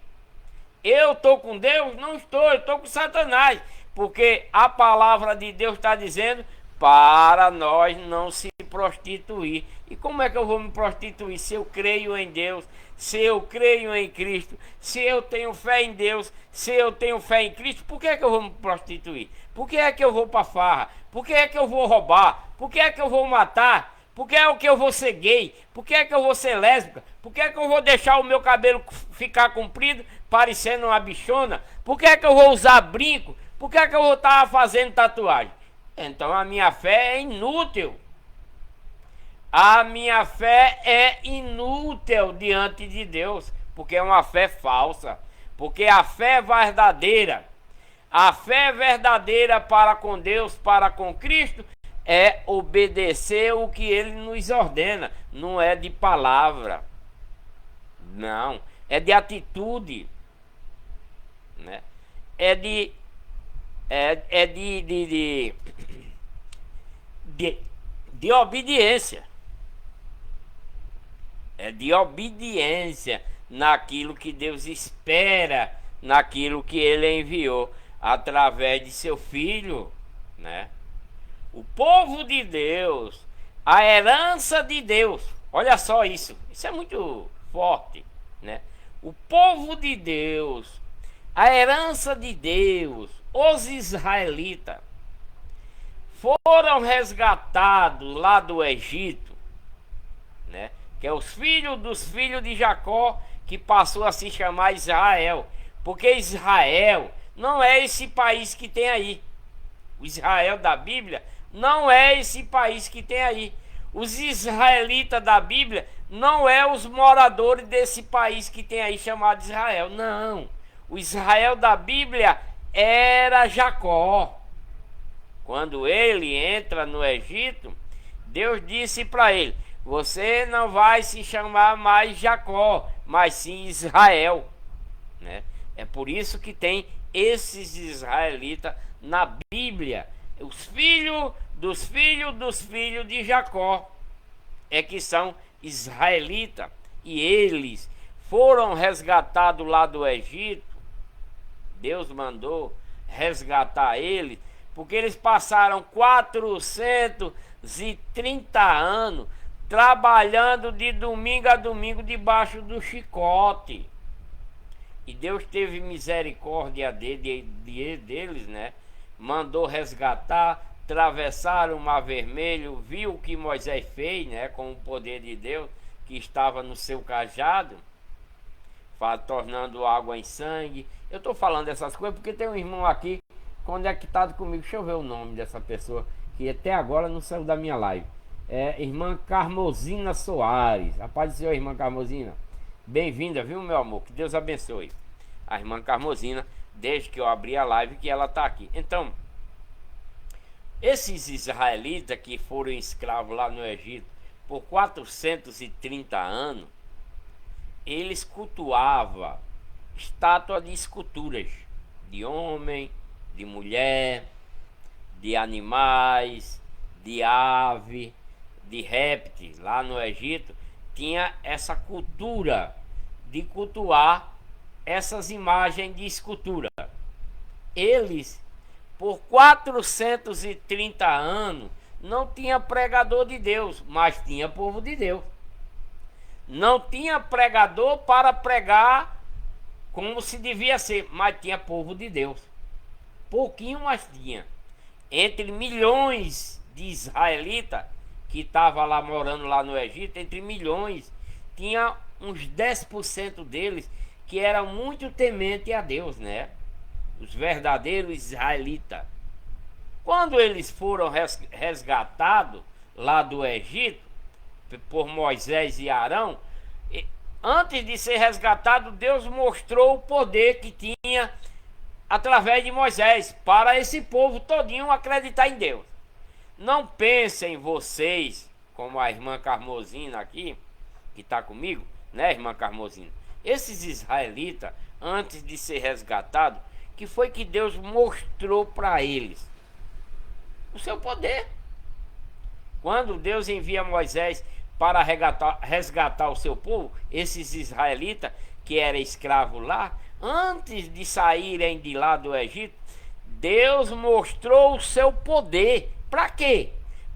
eu estou com Deus? Não estou, eu estou com Satanás. Porque a palavra de Deus está dizendo para nós não se prostituir. E como é que eu vou me prostituir se eu creio em Deus, se eu creio em Cristo, se eu tenho fé em Deus, se eu tenho fé em Cristo? Por que é que eu vou me prostituir? Por que é que eu vou para farra? Por que é que eu vou roubar? Por que é que eu vou matar? Por que é que eu vou ser gay? Por que é que eu vou ser lésbica? Por que é que eu vou deixar o meu cabelo ficar comprido, parecendo uma bichona? Por que é que eu vou usar brinco? Por que é que eu vou estar fazendo tatuagem? Então a minha fé é inútil. A minha fé é inútil diante de Deus, porque é uma fé falsa. Porque a fé verdadeira, a fé verdadeira para com Deus, para com Cristo, é obedecer o que Ele nos ordena. Não é de palavra, não, é de atitude, né? É de obediência. É de obediência naquilo que Deus espera, naquilo que Ele enviou através de seu Filho, né? O povo de Deus, a herança de Deus. Olha só isso. Isso é muito forte, né? O povo de Deus, a herança de Deus, os israelitas foram resgatados lá do Egito, né? Que é os filhos dos filhos de Jacó, que passou a se chamar Israel. Porque Israel não é esse país que tem aí. O Israel da Bíblia não é esse país que tem aí. Os israelitas da Bíblia não é os moradores desse país que tem aí chamado Israel. Não. O Israel da Bíblia era Jacó. Quando ele entra no Egito, Deus disse para ele: você não vai se chamar mais Jacó, mas sim Israel, né? É por isso que tem esses israelitas na Bíblia. Os filhos dos filhos dos filhos de Jacó é que são israelitas. E eles foram resgatados lá do Egito. Deus mandou resgatar eles, porque eles passaram 430 anos trabalhando de domingo a domingo debaixo do chicote. E Deus teve misericórdia deles, né? Mandou resgatar, atravessaram o Mar Vermelho, viu o que Moisés fez, né? Com o poder de Deus que estava no seu cajado, tornando água em sangue. Eu estou falando dessas coisas porque tem um irmão aqui conectado comigo. Deixa eu ver o nome dessa pessoa que até agora não saiu da minha live. É irmã Carmosina Soares. A paz do Senhor, irmã Carmosina. Bem-vinda, viu, meu amor? Que Deus abençoe a irmã Carmosina, desde que eu abri a live, que ela está aqui. Então, esses israelitas que foram escravos lá no Egito por 430 anos, eles cultuavam estátua de esculturas de homem, de mulher, de animais, de ave, de répteis. Lá no Egito tinha essa cultura de cultuar essas imagens de escultura. Eles, por 430 anos, não tinha pregador de Deus, mas tinha povo de Deus. Não tinha pregador para pregar como se devia ser, mas tinha povo de Deus. pouquinho, mas tinha. Entre milhões de israelitas que estavam lá morando lá no Egito, entre milhões, tinha uns 10% deles que eram muito tementes a Deus, né? Os verdadeiros israelitas. Quando eles foram resgatados lá do Egito por Moisés e Arão, antes de ser resgatado, Deus mostrou o poder que tinha através de Moisés para esse povo todinho acreditar em Deus. Não pensem vocês, como a irmã Carmosina aqui, que está comigo, né, irmã Carmosina? Esses israelitas, antes de ser resgatados, que foi que Deus mostrou para eles? O seu poder. Quando Deus envia Moisés para resgatar o seu povo, esses israelitas que eram escravos lá, antes de saírem de lá do Egito, Deus mostrou o seu poder. Para quê?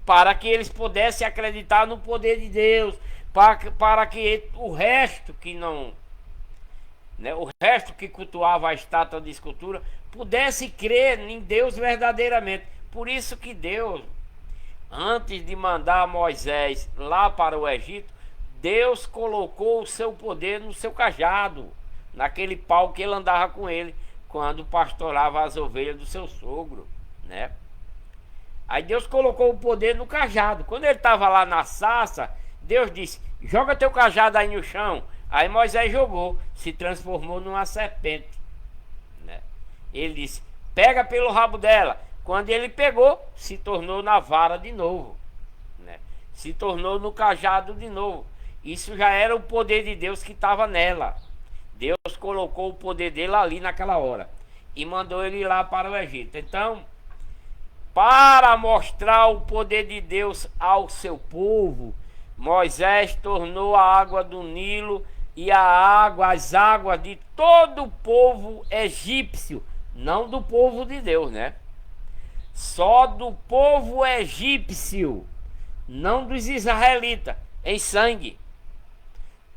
Para que eles pudessem acreditar no poder de Deus, para que o resto que não, né, o resto que cultuava a estátua de escultura pudesse crer em Deus verdadeiramente. Por isso que Deus, antes de mandar Moisés lá para o Egito, Deus colocou o seu poder no seu cajado, naquele pau que ele andava com ele quando pastorava as ovelhas do seu sogro, né? Aí Deus colocou o poder no cajado. Quando ele estava lá na sarça, Deus disse: joga teu cajado aí no chão. Aí Moisés jogou, se transformou numa serpente, né? Ele disse: pega pelo rabo dela. Quando ele pegou, se tornou na vara de novo, né? Se tornou no cajado de novo. Isso já era o poder de Deus que estava nela. Deus colocou o poder dele ali naquela hora e mandou ele ir lá para o Egito. Então, para mostrar o poder de Deus ao seu povo, Moisés tornou a água do Nilo e as águas de todo o povo egípcio, não do povo de Deus, né? Só do povo egípcio, não dos israelitas, em sangue.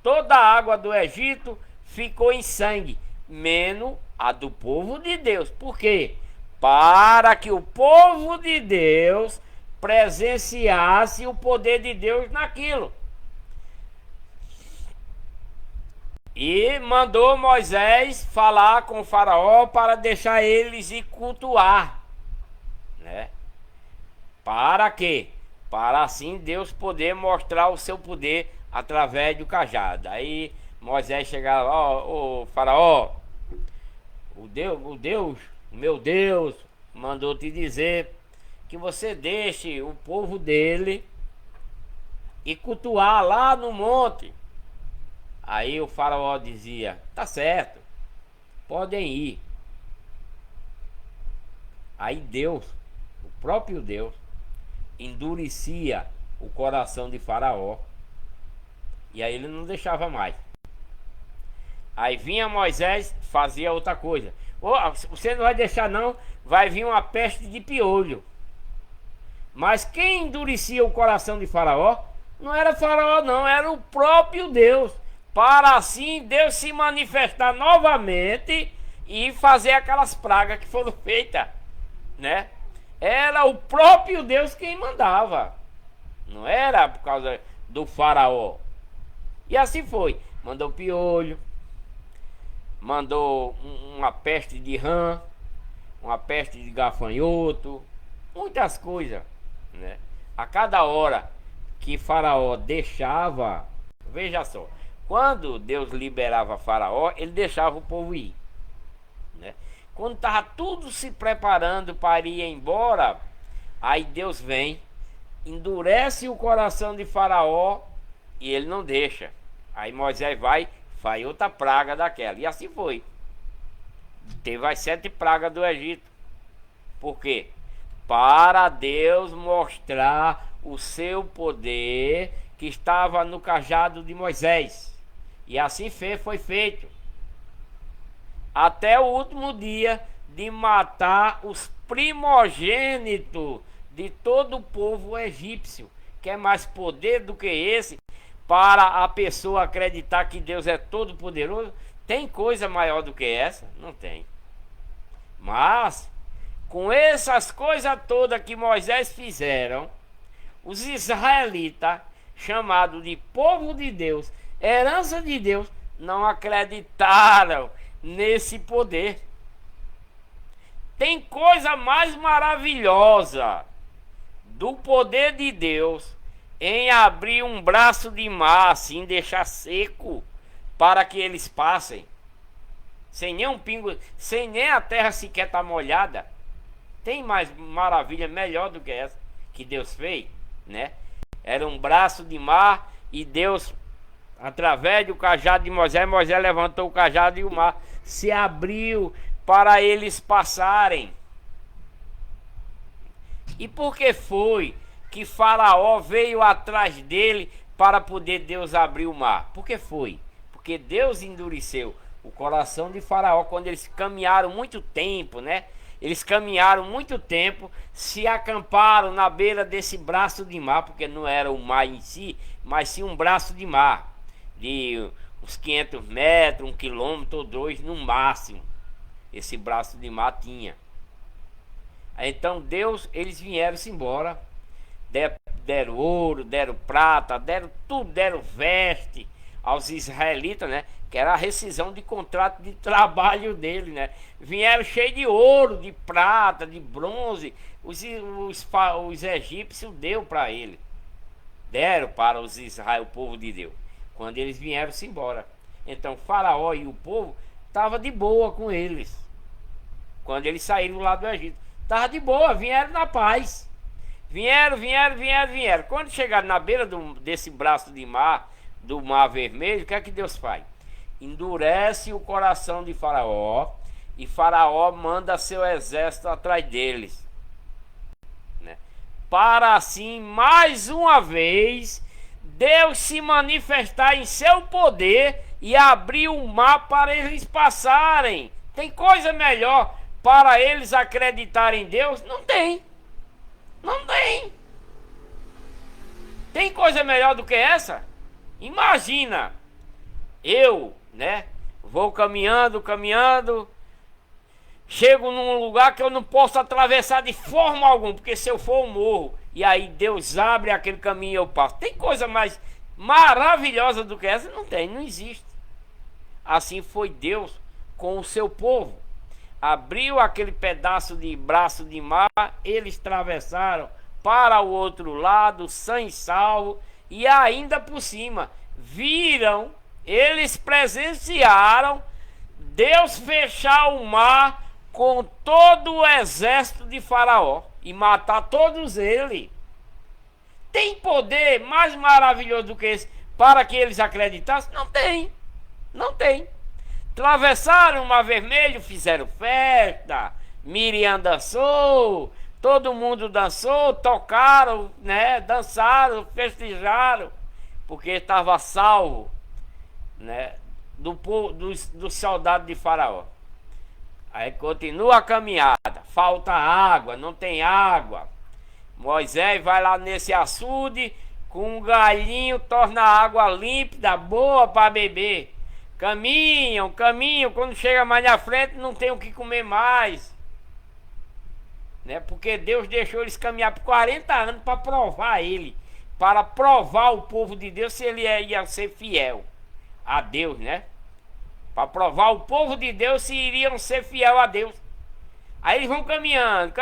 Toda a água do Egito ficou em sangue, menos a do povo de Deus. Por quê? Para que o povo de Deus presenciasse o poder de Deus naquilo. E mandou Moisés falar com o faraó para deixar eles ir cultuar, né? Para quê? Para assim Deus poder mostrar o seu poder através do cajado. Aí Moisés chegava: ó, faraó, o meu Deus mandou te dizer que você deixe o povo dele e cultuar lá no monte. Aí o faraó dizia: tá certo, podem ir. Aí Deus, o próprio Deus, endurecia o coração de faraó, e aí ele não deixava mais. Aí vinha Moisés, fazia outra coisa: você não vai deixar não, vai vir uma peste de piolho. Mas quem endurecia o coração de faraó não era faraó não, era o próprio Deus, para assim Deus se manifestar novamente e fazer aquelas pragas que foram feitas, né? Era o próprio Deus quem mandava, não era por causa do faraó. E assim foi, mandou piolho, mandou uma peste de rã, uma peste de gafanhoto, muitas coisas, né? A cada hora que faraó deixava, veja só, quando Deus liberava faraó, ele deixava o povo ir, né? Quando estava tudo se preparando para ir embora, aí Deus vem, endurece o coração de faraó e ele não deixa. Aí Moisés vai, faz outra praga daquela. E assim foi. Teve as 7 pragas do Egito. Por quê? Para Deus mostrar o seu poder que estava no cajado de Moisés. E assim foi feito. Até o último dia de matar os primogênitos de todo o povo egípcio. Quer mais poder do que esse para a pessoa acreditar que Deus é todo poderoso? Tem coisa maior do que essa? Não tem. Mas com essas coisas todas que Moisés fizeram, os israelitas, chamados de povo de Deus, herança de Deus, não acreditaram nesse poder. Tem coisa mais maravilhosa do poder de Deus em abrir um braço de mar, assim, deixar seco, para que eles passem, sem nem um pingo, sem nem a terra sequer estar molhada. Tem mais maravilha melhor do que essa que Deus fez, né? Era um braço de mar e Deus, através do cajado de Moisés, Moisés levantou o cajado e o mar se abriu para eles passarem. E por que foi que Faraó veio atrás dele para poder Deus abrir o mar? Por que foi? Porque Deus endureceu o coração de Faraó quando eles caminharam muito tempo, né? Eles caminharam muito tempo, se acamparam na beira desse braço de mar, porque não era o mar em si, mas sim um braço de mar, de uns 500 metros, 1 quilômetro ou 2 no máximo. Esse braço de mar tinha. Então Deus, eles vieram-se embora, deram ouro, deram prata, deram tudo, deram veste aos israelitas, né? Que era a rescisão de contrato de trabalho dele, né? Vieram cheios de ouro, de prata, de bronze. Os egípcios deu para ele. Deram para os Israel, o povo de Deus, quando eles vieram-se embora. Então Faraó e o povo estavam de boa com eles. Quando eles saíram lá do Egito, estavam de boa, vieram na paz. Vieram. Quando chegaram na beira desse braço de mar, do Mar Vermelho, o que é que Deus faz? Endurece o coração de Faraó, e Faraó manda seu exército atrás deles, né? Para assim, mais uma vez, Deus se manifestar em seu poder e abrir o mar para eles passarem. Tem coisa melhor para eles acreditarem em Deus? Não tem. Não tem. Tem coisa melhor do que essa? Imagina, eu, né, vou caminhando, chego num lugar que eu não posso atravessar de forma alguma, porque se eu for eu morro, e aí Deus abre aquele caminho e eu passo. Tem coisa mais maravilhosa do que essa? Não tem, não existe. Assim foi Deus com o seu povo. Abriu aquele pedaço de braço de mar, eles atravessaram para o outro lado, sã e salvo. E ainda por cima, viram, eles presenciaram Deus fechar o mar com todo o exército de Faraó e matar todos eles. Tem poder mais maravilhoso do que esse para que eles acreditassem? Não tem, não tem. Atravessaram o Mar Vermelho, fizeram festa, Miriam dançou, todo mundo dançou, tocaram, né? Dançaram, festejaram, porque estava salvo, né? Do soldado de Faraó. Aí continua a caminhada, falta água, não tem água. Moisés vai lá nesse açude com um galinho, torna a água límpida, boa para beber. Caminham, quando chega mais na frente não tem o que comer mais, né? Porque Deus deixou eles caminhar por 40 anos para provar ele, para provar o povo de Deus se ele ia ser fiel a Deus, né? Para provar o povo de Deus se iriam ser fiel a Deus. Aí eles vão caminhando,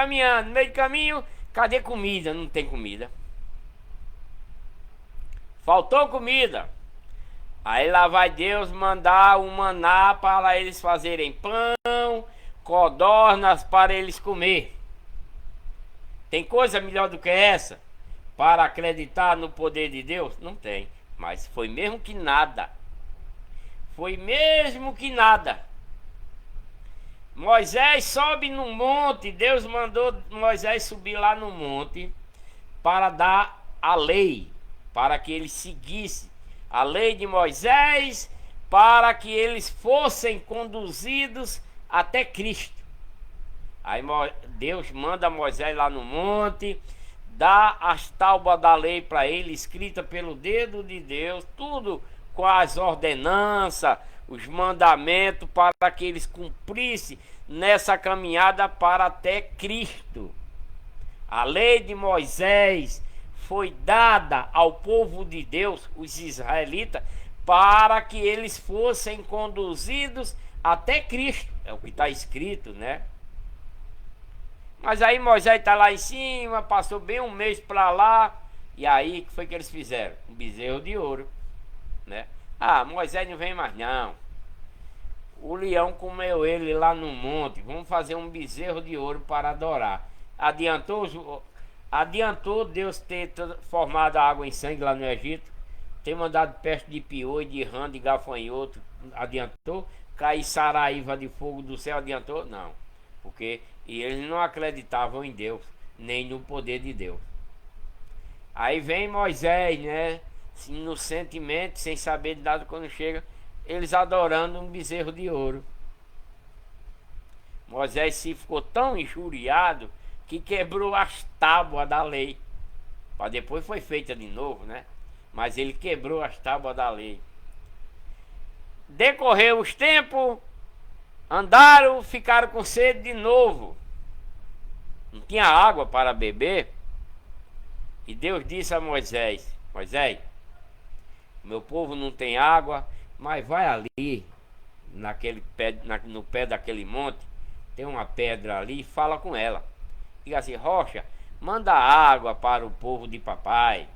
no meio do caminho, cadê comida? Não tem comida. Faltou comida. Aí lá vai Deus mandar um maná para eles fazerem pão, codornas para eles comer. Tem coisa melhor do que essa para acreditar no poder de Deus? Não tem. Mas foi mesmo que nada. Foi mesmo que nada. Moisés sobe no monte. Deus mandou Moisés subir lá no monte para dar a lei, para que ele seguisse a lei de Moisés, para que eles fossem conduzidos até Cristo. Aí Deus manda Moisés lá no monte, dá as tábuas da lei para ele, escrita pelo dedo de Deus, tudo com as ordenanças, os mandamentos, para que eles cumprissem nessa caminhada para até Cristo. A lei de Moisés foi dada ao povo de Deus, os israelitas, para que eles fossem conduzidos até Cristo. É o que está escrito, né? Mas aí Moisés está lá em cima, passou bem um mês para lá, e aí o que foi que eles fizeram? Um bezerro de ouro, né? Ah, Moisés não vem mais não. O leão comeu ele lá no monte. Vamos fazer um bezerro de ouro para adorar. Adiantou Deus ter formado a água em sangue lá no Egito, ter mandado peste de piolho, de rã, de gafanhoto. Adiantou? Cair saraíva de fogo do céu. Adiantou? Não. Porque eles não acreditavam em Deus, nem no poder de Deus. Aí vem Moisés, né? Inocentemente, sem saber de nada, quando chega, eles adorando um bezerro de ouro. Moisés se ficou tão injuriado que quebrou as tábuas da lei. Mas depois foi feita de novo, né? Mas ele quebrou as tábuas da lei. Decorreu os tempos, andaram, ficaram com sede de novo. Não tinha água para beber. E Deus disse a Moisés: Moisés, meu povo não tem água, mas vai ali, no pé daquele monte, tem uma pedra ali, e fala com ela. Diga assim: rocha, manda água para o povo de papai,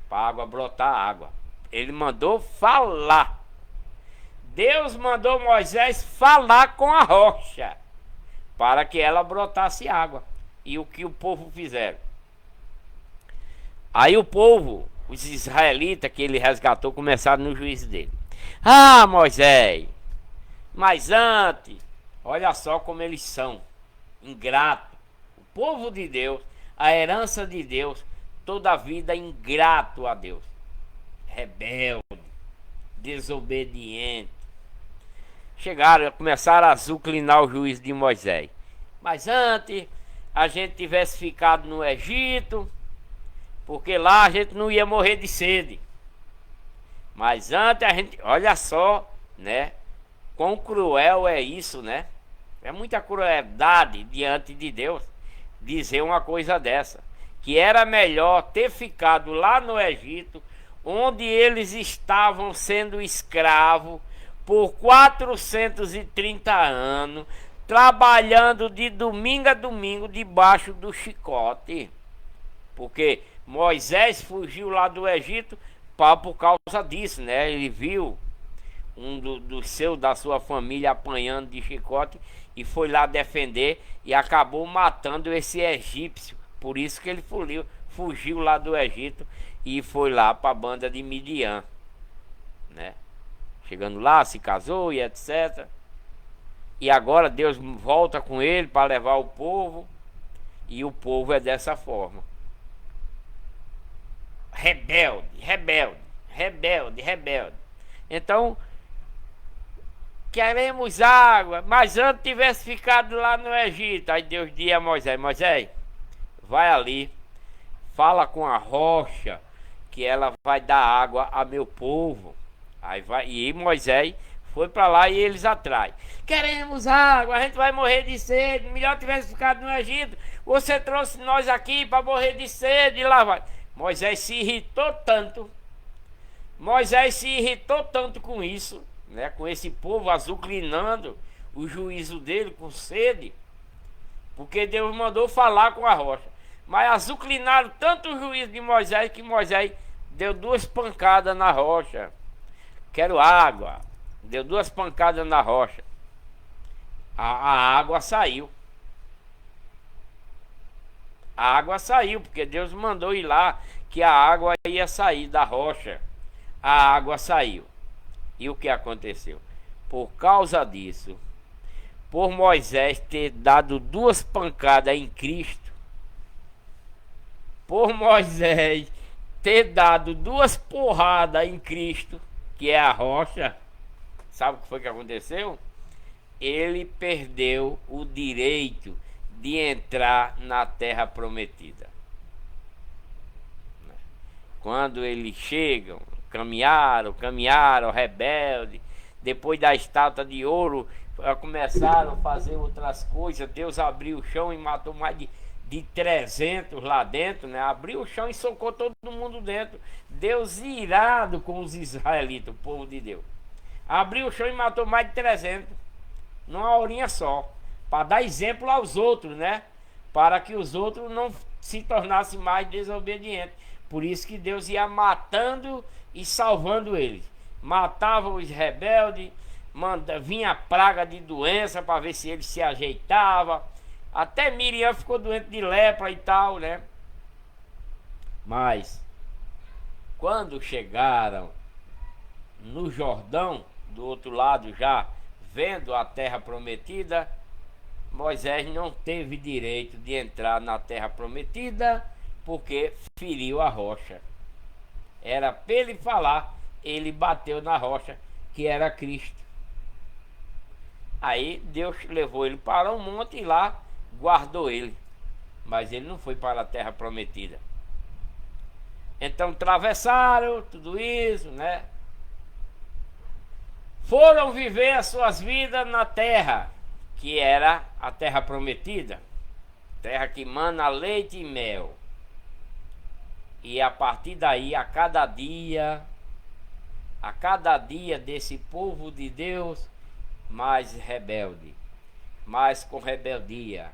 para a água brotar água. Ele mandou falar. Deus mandou Moisés falar com a rocha, para que ela brotasse água. E o que o povo fizeram? Aí o povo, os israelitas que ele resgatou, começaram no juízo dele. Ah, Moisés, mas antes, olha só como eles são, ingrato. O povo de Deus, a herança de Deus, toda a vida ingrato a Deus. Rebelde, desobediente. Começaram a azucrinar o juízo de Moisés. Mas antes, a gente tivesse ficado no Egito, porque lá a gente não ia morrer de sede. Mas antes a gente, olha só, né? Quão cruel é isso, né? É muita crueldade diante de Deus dizer uma coisa dessa. Que era melhor ter ficado lá no Egito, onde eles estavam sendo escravos por 430 anos, trabalhando de domingo a domingo debaixo do chicote. Porque Moisés fugiu lá do Egito por causa disso, né? Ele viu da sua família apanhando de chicote e foi lá defender e acabou matando esse egípcio. Por isso que ele fugiu lá do Egito e foi lá para a banda de Midian, né? Chegando lá, se casou e etc. E agora Deus volta com ele para levar o povo, e o povo é dessa forma. Rebelde, rebelde, rebelde, rebelde. Então, queremos água, mas antes tivesse ficado lá no Egito. Aí Deus disse a Moisés: Moisés, vai ali, fala com a rocha, que ela vai dar água a meu povo. Aí vai, e Moisés foi para lá e eles atrás. Queremos água, a gente vai morrer de sede. Melhor tivesse ficado no Egito. Você trouxe nós aqui para morrer de sede. E lá vai. Moisés se irritou tanto. Moisés se irritou tanto com isso, né? Com esse povo azucrinando o juízo dele com sede. Porque Deus mandou falar com a rocha. Mas azucrinaram tanto o juízo de Moisés que Moisés deu 2 pancadas na rocha. Quero água. Deu 2 pancadas na rocha. A água saiu. A água saiu, porque Deus mandou ir lá que a água ia sair da rocha. A água saiu. E o que aconteceu? Por causa disso, por Moisés ter dado 2 pancadas em Cristo, por Moisés ter dado 2 porradas em Cristo, que é a rocha, sabe o que foi que aconteceu? Ele perdeu o direito de entrar na terra prometida. Quando eles chegam, caminharam, rebelde, depois da estátua de ouro, começaram a fazer outras coisas. Deus abriu o chão e matou mais de 300 lá dentro, né? Abriu o chão e socou todo mundo dentro. Deus irado com os israelitas, o povo de Deus. Abriu o chão e matou mais de 300 numa horinha só, para dar exemplo aos outros, né? Para que os outros não se tornassem mais desobedientes. Por isso que Deus ia matando e salvando eles. Matava os rebeldes, vinha praga de doença para ver se eles se ajeitavam. Até Miriam ficou doente de lepra e tal, né? Mas quando chegaram no Jordão, do outro lado já, vendo a terra prometida, Moisés não teve direito de entrar na terra prometida, porque feriu a rocha. Era para ele falar, ele bateu na rocha, que era Cristo. Aí Deus levou ele para um monte e lá guardou ele. Mas ele não foi para a terra prometida. Então atravessaram tudo isso, né? Foram viver as suas vidas na terra, que era a terra prometida, terra que mana leite e mel. E a partir daí, a cada dia desse povo de Deus, mais rebelde, mais com rebeldia,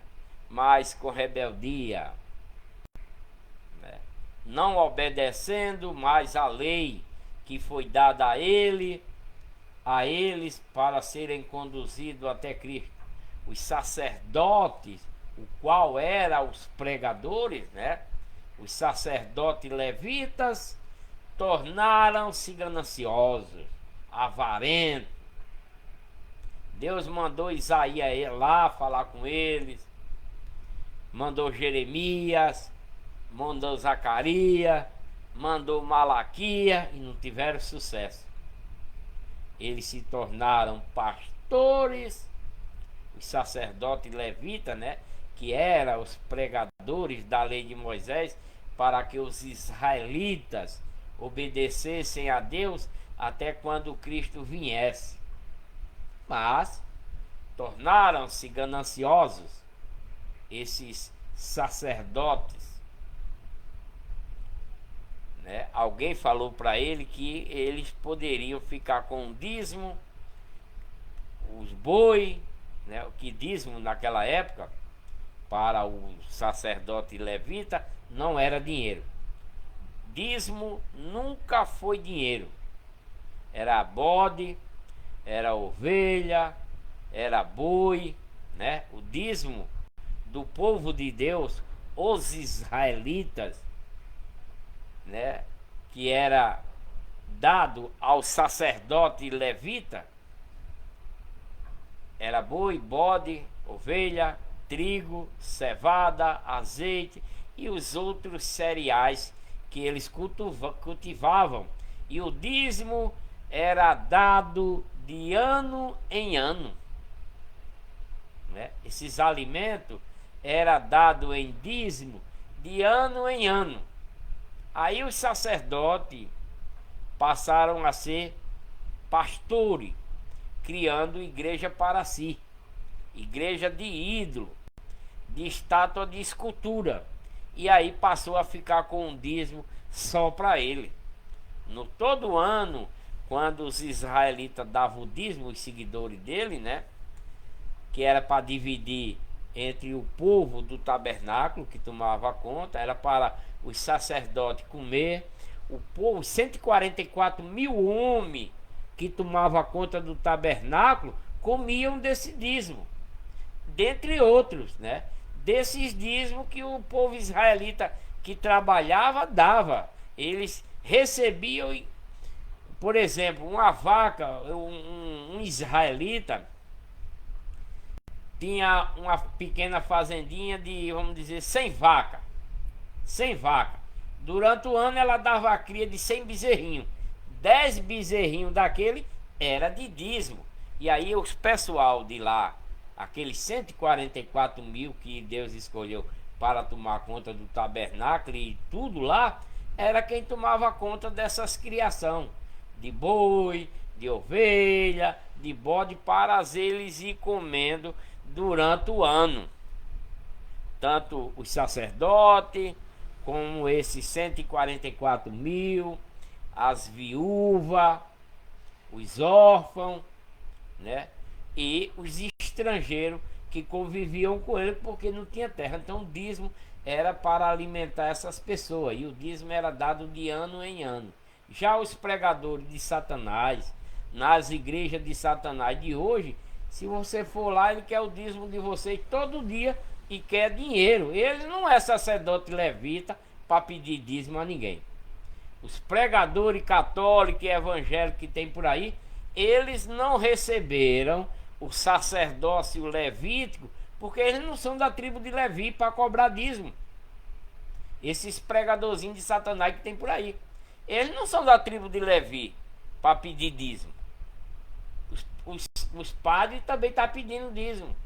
né? Não obedecendo mais a lei que foi dada a eles para serem conduzidos até Cristo. Os sacerdotes, o qual eram os pregadores, né? Os sacerdotes levitas tornaram-se gananciosos, avarentos. Deus mandou Isaías lá falar com eles, mandou Jeremias, mandou Zacarias, mandou Malaquias e não tiveram sucesso. Eles se tornaram pastores, os sacerdotes levitas, né? Que eram os pregadores da lei de Moisés, para que os israelitas obedecessem a Deus até quando Cristo viesse. Mas tornaram-se gananciosos esses sacerdotes, né? Alguém falou para ele que eles poderiam ficar com o dízimo, os boi, né? O que dízimo naquela época para o sacerdote levita não era dinheiro. Dízimo nunca foi dinheiro. Era bode, era ovelha, era boi, né? O dízimo do povo de Deus, os israelitas, né? Que era dado ao sacerdote levita, era boi, bode, ovelha, trigo, cevada, azeite e os outros cereais que eles cultivavam. E o dízimo era dado de ano em ano, né? Esses alimentos era dado em dízimo de ano em ano. Aí os sacerdotes passaram a ser pastores, criando igreja para si, igreja de ídolo, de estátua de escultura. E aí passou a ficar com um dízimo só para ele. No todo ano, quando os israelitas davam o dízimo, os seguidores dele, né? Que era para dividir entre o povo do tabernáculo, que tomava conta, era para os sacerdotes comer. O povo, 144 mil homens que tomavam conta do tabernáculo, comiam desse dízimo. Dentre outros, né? Desses dízimos que o povo israelita que trabalhava dava. Eles recebiam, por exemplo, uma vaca, um israelita tinha uma pequena fazendinha de, vamos dizer, 100 vacas. 100 vacas. Durante o ano ela dava a cria de 100 bezerrinhos. 10 bezerrinhos daquele era de dízimo. E aí os pessoal de lá, aqueles 144 mil que Deus escolheu para tomar conta do tabernáculo e tudo lá, era quem tomava conta dessas criação de boi, de ovelha, de bode, para eles ir comendo durante o ano. Tanto os sacerdotes, como esses 144 mil, as viúvas, os órfãos, né? E os estrangeiros que conviviam com ele porque não tinha terra. Então o dízimo era para alimentar essas pessoas, e o dízimo era dado de ano em ano. Já os pregadores de Satanás, nas igrejas de Satanás de hoje, se você for lá, ele quer o dízimo de vocês todo dia e quer dinheiro. Ele não é sacerdote levita para pedir dízimo a ninguém. Os pregadores católicos e evangélicos que tem por aí, eles não receberam o sacerdócio levítico porque eles não são da tribo de Levi para cobrar dízimo. Esses pregadorzinhos de Satanás que tem por aí, eles não são da tribo de Levi para pedir dízimo. Os padres também estão pedindo dízimo.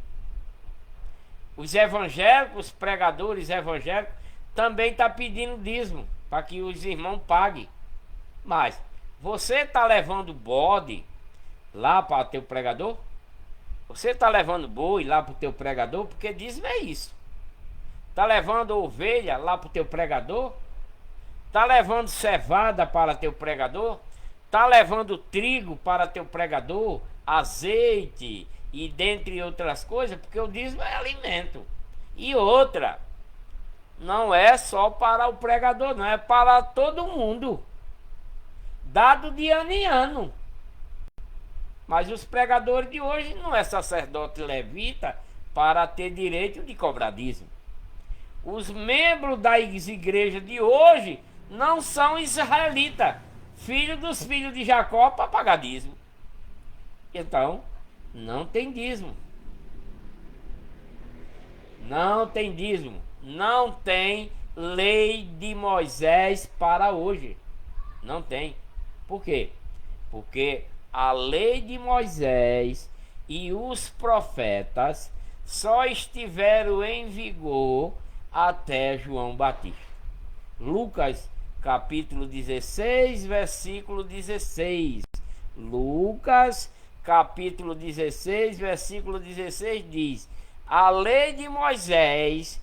Os evangélicos, os pregadores evangélicos, também estão pedindo dízimo para que os irmãos paguem. Mas você está levando bode lá para o teu pregador? Você está levando boi lá para o teu pregador? Porque dízimo é isso. Está levando ovelha lá para o teu pregador? Está levando cevada para teu pregador? Está levando trigo para teu pregador? Azeite e dentre outras coisas? Porque o dízimo é alimento. E outra, não é só para o pregador, não, é para todo mundo, dado de ano em ano. Mas os pregadores de hoje não é sacerdote levita para ter direito de cobrar dízimo. Os membros das igrejas de hoje não são israelitas, filhos dos filhos de Jacó, para pagar dízimo. Então, não tem dízimo. Não tem dízimo. Não tem lei de Moisés para hoje. Não tem. Por quê? Porque a lei de Moisés e os profetas só estiveram em vigor até João Batista. Lucas capítulo 16, versículo 16. Lucas capítulo 16, versículo 16 diz: a lei de Moisés,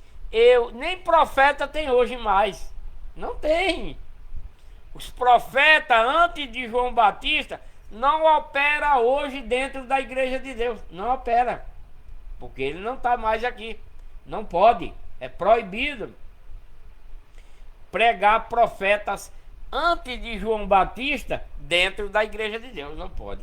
nem profeta tem hoje mais. Não tem. Os profetas antes de João Batista não opera hoje dentro da igreja de Deus. Não opera. Porque ele não está mais aqui. Não pode. É proibido pregar profetas antes de João Batista dentro da igreja de Deus. Não pode.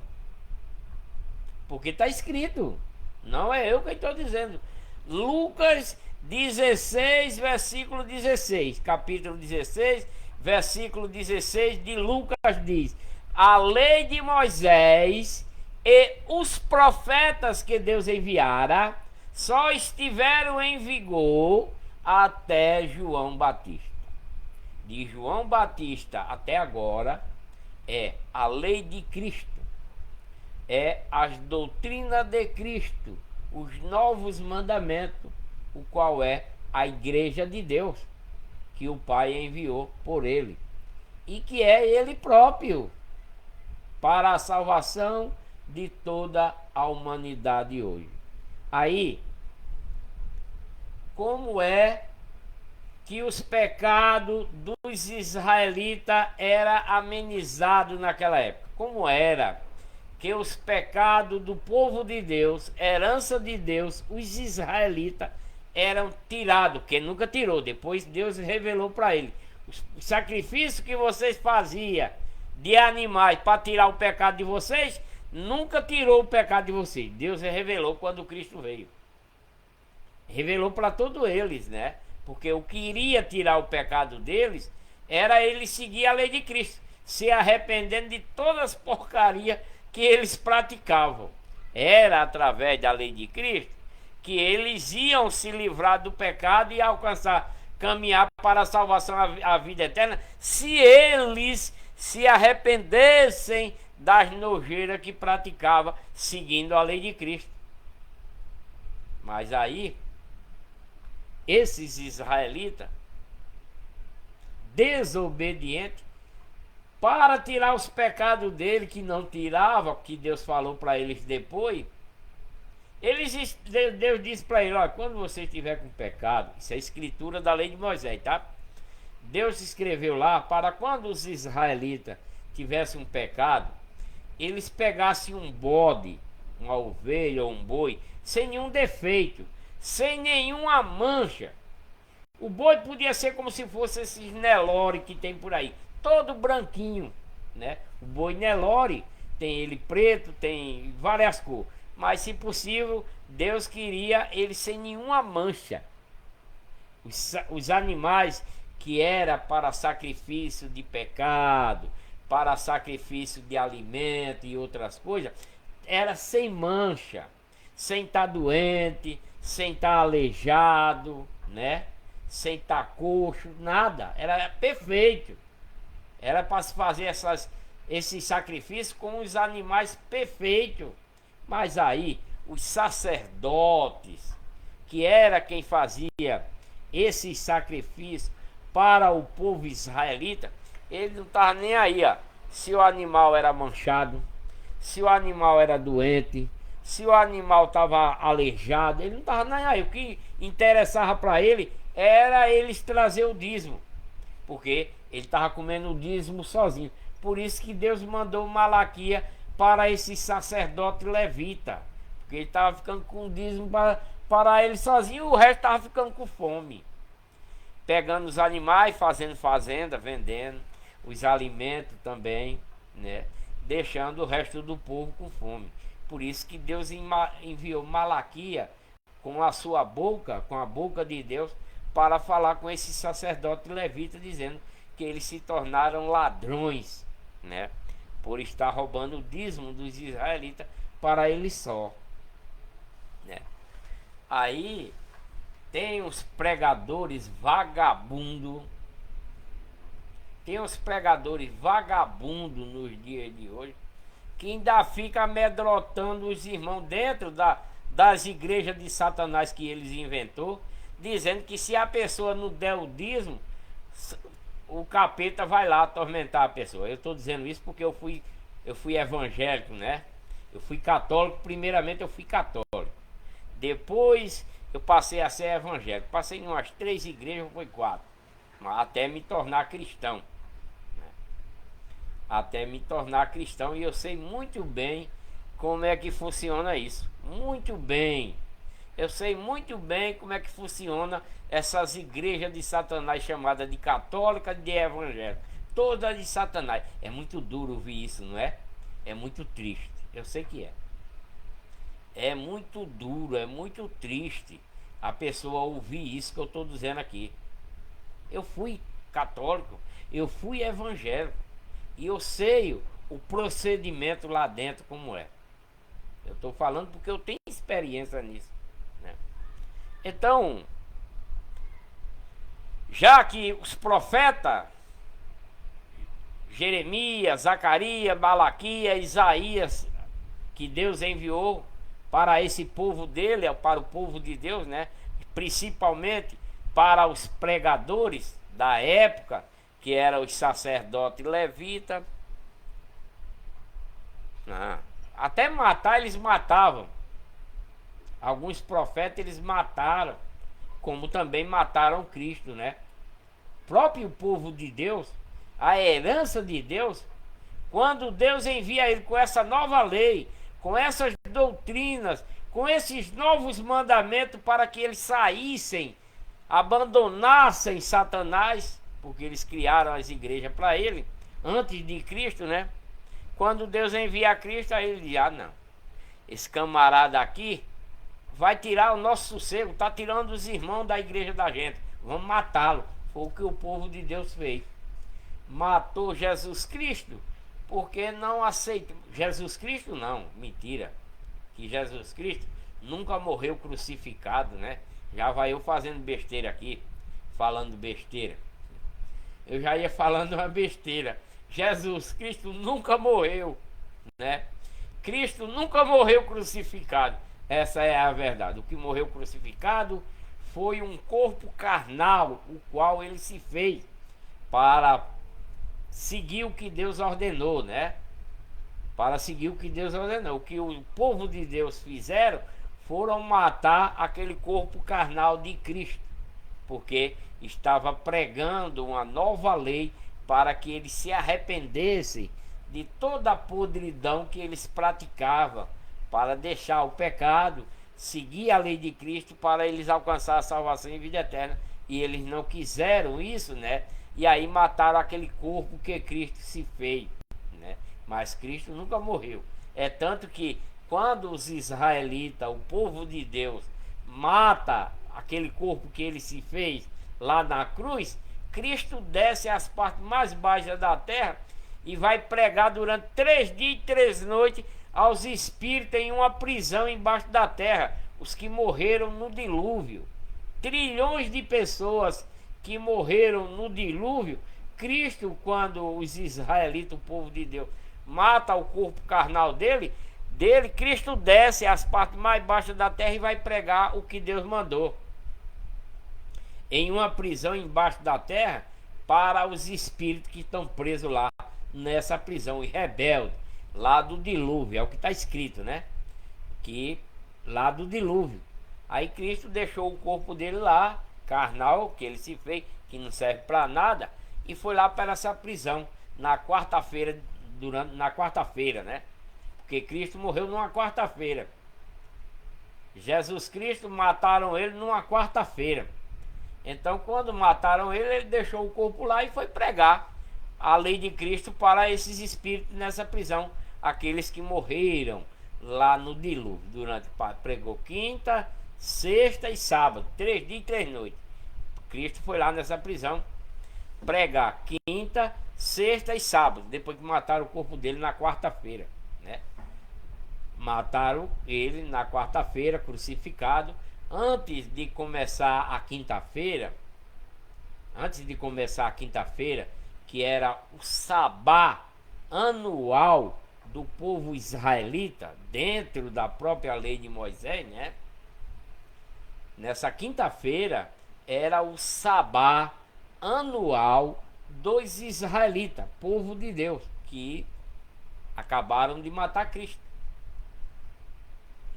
Porque está escrito. Não é eu que estou dizendo. Lucas 16, versículo 16. Capítulo 16, versículo 16 de Lucas diz: a lei de Moisés e os profetas que Deus enviara só estiveram em vigor até João Batista. De João Batista até agora é a lei de Cristo, é as doutrinas de Cristo, os novos mandamentos, o qual é a igreja de Deus, que o Pai enviou por ele, e que é ele próprio, para a salvação de toda a humanidade hoje. Aí, como é que os pecados dos israelitas eram amenizados naquela época? Como era que os pecados do povo de Deus, herança de Deus, os israelitas, eram tirados? Que nunca tirou. Depois Deus revelou para ele: o sacrifício que vocês faziam de animais para tirar o pecado de vocês, nunca tirou o pecado de vocês. Deus revelou quando Cristo veio. Revelou para todos eles, né? Porque o que iria tirar o pecado deles era eles seguir a lei de Cristo, se arrependendo de todas as porcarias que eles praticavam. Era através da lei de Cristo que eles iam se livrar do pecado e alcançar, caminhar para a salvação, a vida eterna, se eles se arrependessem das nojeiras que praticava seguindo a lei de Cristo. Mas aí, esses israelitas desobedientes para tirar os pecados dele, que não tirava, que Deus falou para eles depois. Deus disse para ele: olha, quando você estiver com pecado, isso é a escritura da lei de Moisés, tá? Deus escreveu lá para quando os israelitas tivessem um pecado, eles pegassem um bode, uma ovelha ou um boi, sem nenhum defeito, sem nenhuma mancha. O boi podia ser como se fosse esses Nelore que tem por aí, todo branquinho, né? O boi Nelore tem ele preto, tem várias cores, mas se possível, Deus queria ele sem nenhuma mancha. Os animais que era para sacrifício de pecado, para sacrifício de alimento e outras coisas, era sem mancha, sem estar doente, sem estar aleijado, né? Sem estar coxo, nada, era perfeito. Era para se fazer esses sacrifícios com os animais perfeitos. Mas aí os sacerdotes, que era quem fazia esses sacrifícios para o povo israelita, ele não estava nem aí, ó, se o animal era manchado, se o animal era doente, se o animal estava aleijado, ele não estava nem aí. O que interessava para ele era eles trazer o dízimo, porque ele estava comendo o dízimo sozinho. Por isso que Deus mandou Malaquias para esse sacerdote levita, porque ele estava ficando com o dízimo para ele sozinho, o resto estava ficando com fome, pegando os animais, fazendo fazenda, vendendo os alimentos também, né? Deixando o resto do povo com fome. Por isso que Deus enviou Malaquias com a sua boca, com a boca de Deus, para falar com esse sacerdote levita, dizendo que eles se tornaram ladrões, né? Por estar roubando o dízimo dos israelitas para eles só, né? Aí tem os pregadores vagabundos. Tem os pregadores vagabundos nos dias de hoje, que ainda fica amedrontando os irmãos dentro das igrejas de Satanás que eles inventou, dizendo que se a pessoa não der o dízimo, o capeta vai lá atormentar a pessoa. Eu estou dizendo isso porque eu fui evangélico, né? Eu fui católico, primeiramente eu fui católico. Depois eu passei a ser evangélico. Passei em umas 3 igrejas, foi 4. Até me tornar cristão. Até me tornar cristão. E eu sei muito bem como é que funciona isso. Muito bem. Eu sei muito bem como é que funciona essas igrejas de Satanás chamadas de católica, de evangélica. Todas de Satanás. É muito duro ouvir isso, não é? É muito triste. Eu sei que é. É muito duro, é muito triste a pessoa ouvir isso que eu estou dizendo aqui. Eu fui católico, eu fui evangélico, e eu sei o procedimento lá dentro como é. Eu estou falando porque eu tenho experiência nisso, né? Então, já que os profetas Jeremias, Zacarias, Malaquias, Isaías, que Deus enviou para esse povo dele, para o povo de Deus, né? Principalmente para os pregadores da época, que eram os sacerdotes levitas. Até matar eles matavam. Alguns profetas eles mataram, como também mataram Cristo, né? O próprio povo de Deus, a herança de Deus, quando Deus envia ele com essa nova lei, com essas doutrinas, com esses novos mandamentos para que eles saíssem, abandonassem Satanás, porque eles criaram as igrejas para ele, antes de Cristo, né? Quando Deus envia a Cristo, aí ele diz: ah, não, esse camarada aqui vai tirar o nosso sossego, está tirando os irmãos da igreja da gente, vamos matá-lo. Foi o que o povo de Deus fez. Matou Jesus Cristo, porque não aceita. Jesus Cristo não, mentira. Que Jesus Cristo nunca morreu crucificado, né? Já vai eu fazendo besteira aqui, falando besteira. Eu já ia falando uma besteira. Jesus Cristo nunca morreu, né? Cristo nunca morreu crucificado. Essa é a verdade. O que morreu crucificado foi um corpo carnal, o qual ele se fez para seguir o que Deus ordenou, né? Para seguir o que Deus ordenou. O que o povo de Deus fizeram foram matar aquele corpo carnal de Cristo, porque estava pregando uma nova lei para que eles se arrependessem de toda a podridão que eles praticavam, para deixar o pecado, seguir a lei de Cristo para eles alcançar a salvação e vida eterna. E eles não quiseram isso, né? E aí mataram aquele corpo que Cristo se fez, né? Mas Cristo nunca morreu. É tanto que quando os israelitas, o povo de Deus, mata aquele corpo que ele se fez lá na cruz, Cristo desce às partes mais baixas da terra e vai pregar durante 3 dias e 3 noites aos espíritos em uma prisão embaixo da terra, os que morreram no dilúvio. Trilhões de pessoas que morreram no dilúvio. Cristo, quando os israelitas, o povo de Deus, mata o corpo carnal dele, Cristo desce às partes mais baixas da terra e vai pregar o que Deus mandou em uma prisão embaixo da terra para os espíritos que estão presos lá nessa prisão, e rebelde lá do dilúvio. É o que está escrito, né? Que lá do dilúvio. Aí Cristo deixou o corpo dele lá, carnal, que ele se fez, que não serve para nada, e foi lá para essa prisão na quarta-feira, na quarta-feira, né? Porque Cristo morreu numa quarta-feira. Jesus Cristo mataram ele numa quarta-feira. Então, quando mataram ele, ele deixou o corpo lá e foi pregar a lei de Cristo para esses espíritos nessa prisão, aqueles que morreram lá no dilúvio. Pregou quinta, sexta e sábado, 3 dias e 3 noites. Cristo foi lá nessa prisão pregar quinta, sexta e sábado, depois que mataram o corpo dele na quarta-feira, né? Mataram ele na quarta-feira, crucificado. Antes de começar a quinta-feira, que era o sabá anual do povo israelita, dentro da própria lei de Moisés, né? Nessa quinta-feira era o sabá anual dos israelitas, povo de Deus, que acabaram de matar Cristo,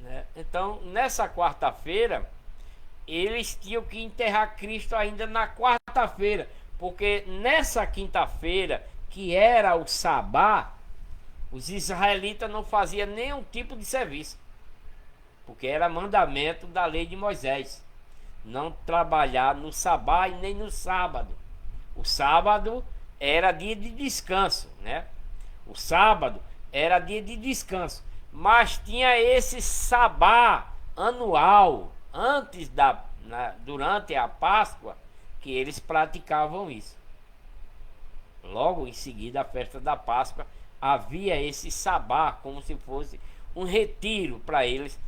né? Então, nessa quarta-feira, eles tinham que enterrar Cristo ainda na quarta-feira, porque nessa quinta-feira, que era o sabá, os israelitas não faziam nenhum tipo de serviço, porque era mandamento da lei de Moisés não trabalhar no sabá e nem no sábado. O sábado era dia de descanso, né? O sábado era dia de descanso, mas tinha esse sabá anual durante a Páscoa, que eles praticavam isso. Logo em seguida, a festa da Páscoa, havia esse sabá, como se fosse um retiro para eles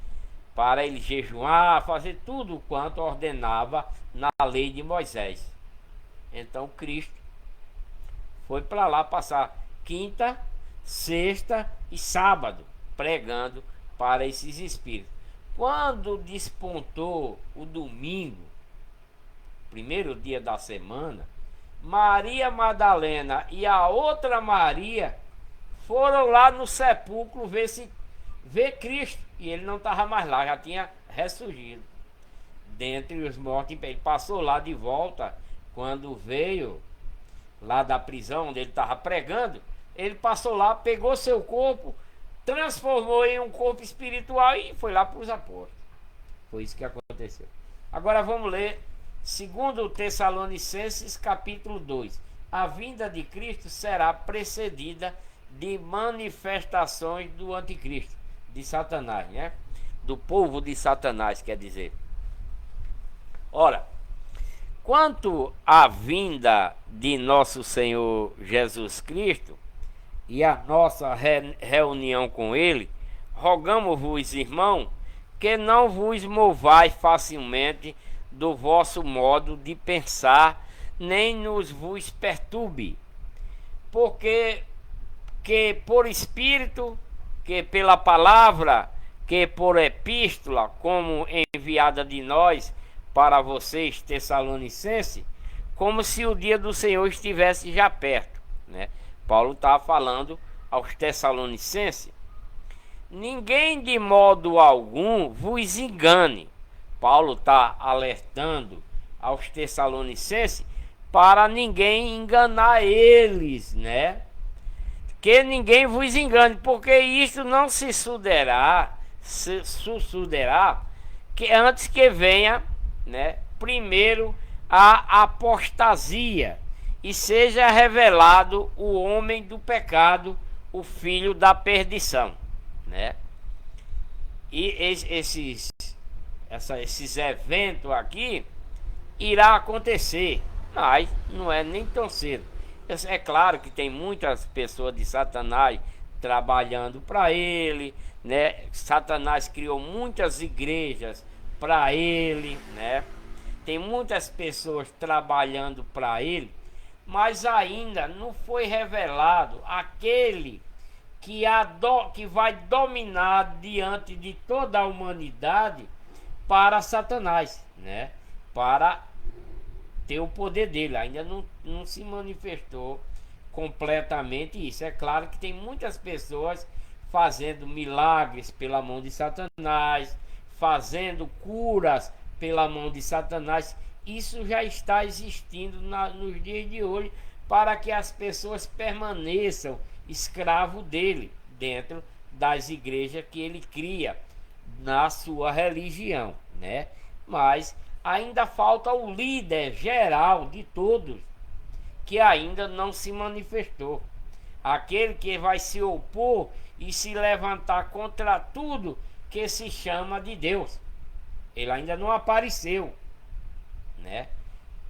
jejuar, fazer tudo quanto ordenava na lei de Moisés. Então Cristo foi para lá passar quinta, sexta e sábado pregando para esses espíritos. Quando despontou o domingo, primeiro dia da semana, Maria Madalena e a outra Maria foram lá no sepulcro ver Cristo, e ele não estava mais lá, já tinha ressurgido dentre os mortos. Ele passou lá de volta. Quando veio lá da prisão onde ele estava pregando, ele passou lá, pegou seu corpo, transformou em um corpo espiritual e foi lá para os apóstolos. Foi isso que aconteceu. Agora vamos ler 2 Tessalonicenses capítulo 2. A vinda de Cristo será precedida de manifestações do anticristo, de Satanás, né? Do povo de Satanás, quer dizer. Ora, quanto à vinda de nosso Senhor Jesus Cristo e a nossa reunião com Ele, rogamos-vos, irmão, que não vos movais facilmente do vosso modo de pensar, nem nos vos perturbe, porque que por Espírito, que pela palavra, que por epístola, como enviada de nós para vocês, Tessalonicenses, como se o dia do Senhor estivesse já perto, né? Paulo está falando aos Tessalonicenses: ninguém de modo algum vos engane. Paulo está alertando aos Tessalonicenses para ninguém enganar eles, né? Que ninguém vos engane, porque isto não se sucederá que antes que venha, né, primeiro a apostasia e seja revelado o homem do pecado, o filho da perdição, né? E esses eventos aqui irá acontecer, mas não é nem tão cedo. É claro que tem muitas pessoas de Satanás trabalhando para ele, né? Satanás criou muitas igrejas para ele, né? Tem muitas pessoas trabalhando para ele, mas ainda não foi revelado aquele que vai dominar diante de toda a humanidade para Satanás, né? Para ter o poder dele. Ainda não se manifestou completamente isso. É claro que tem muitas pessoas fazendo milagres pela mão de Satanás, fazendo curas pela mão de Satanás. Isso já está existindo nos dias de hoje, para que as pessoas permaneçam escravo dele dentro das igrejas que ele cria na sua religião, né? Mas ainda falta o líder geral de todos, que ainda não se manifestou, aquele que vai se opor e se levantar contra tudo que se chama de Deus. Ele ainda não apareceu, né?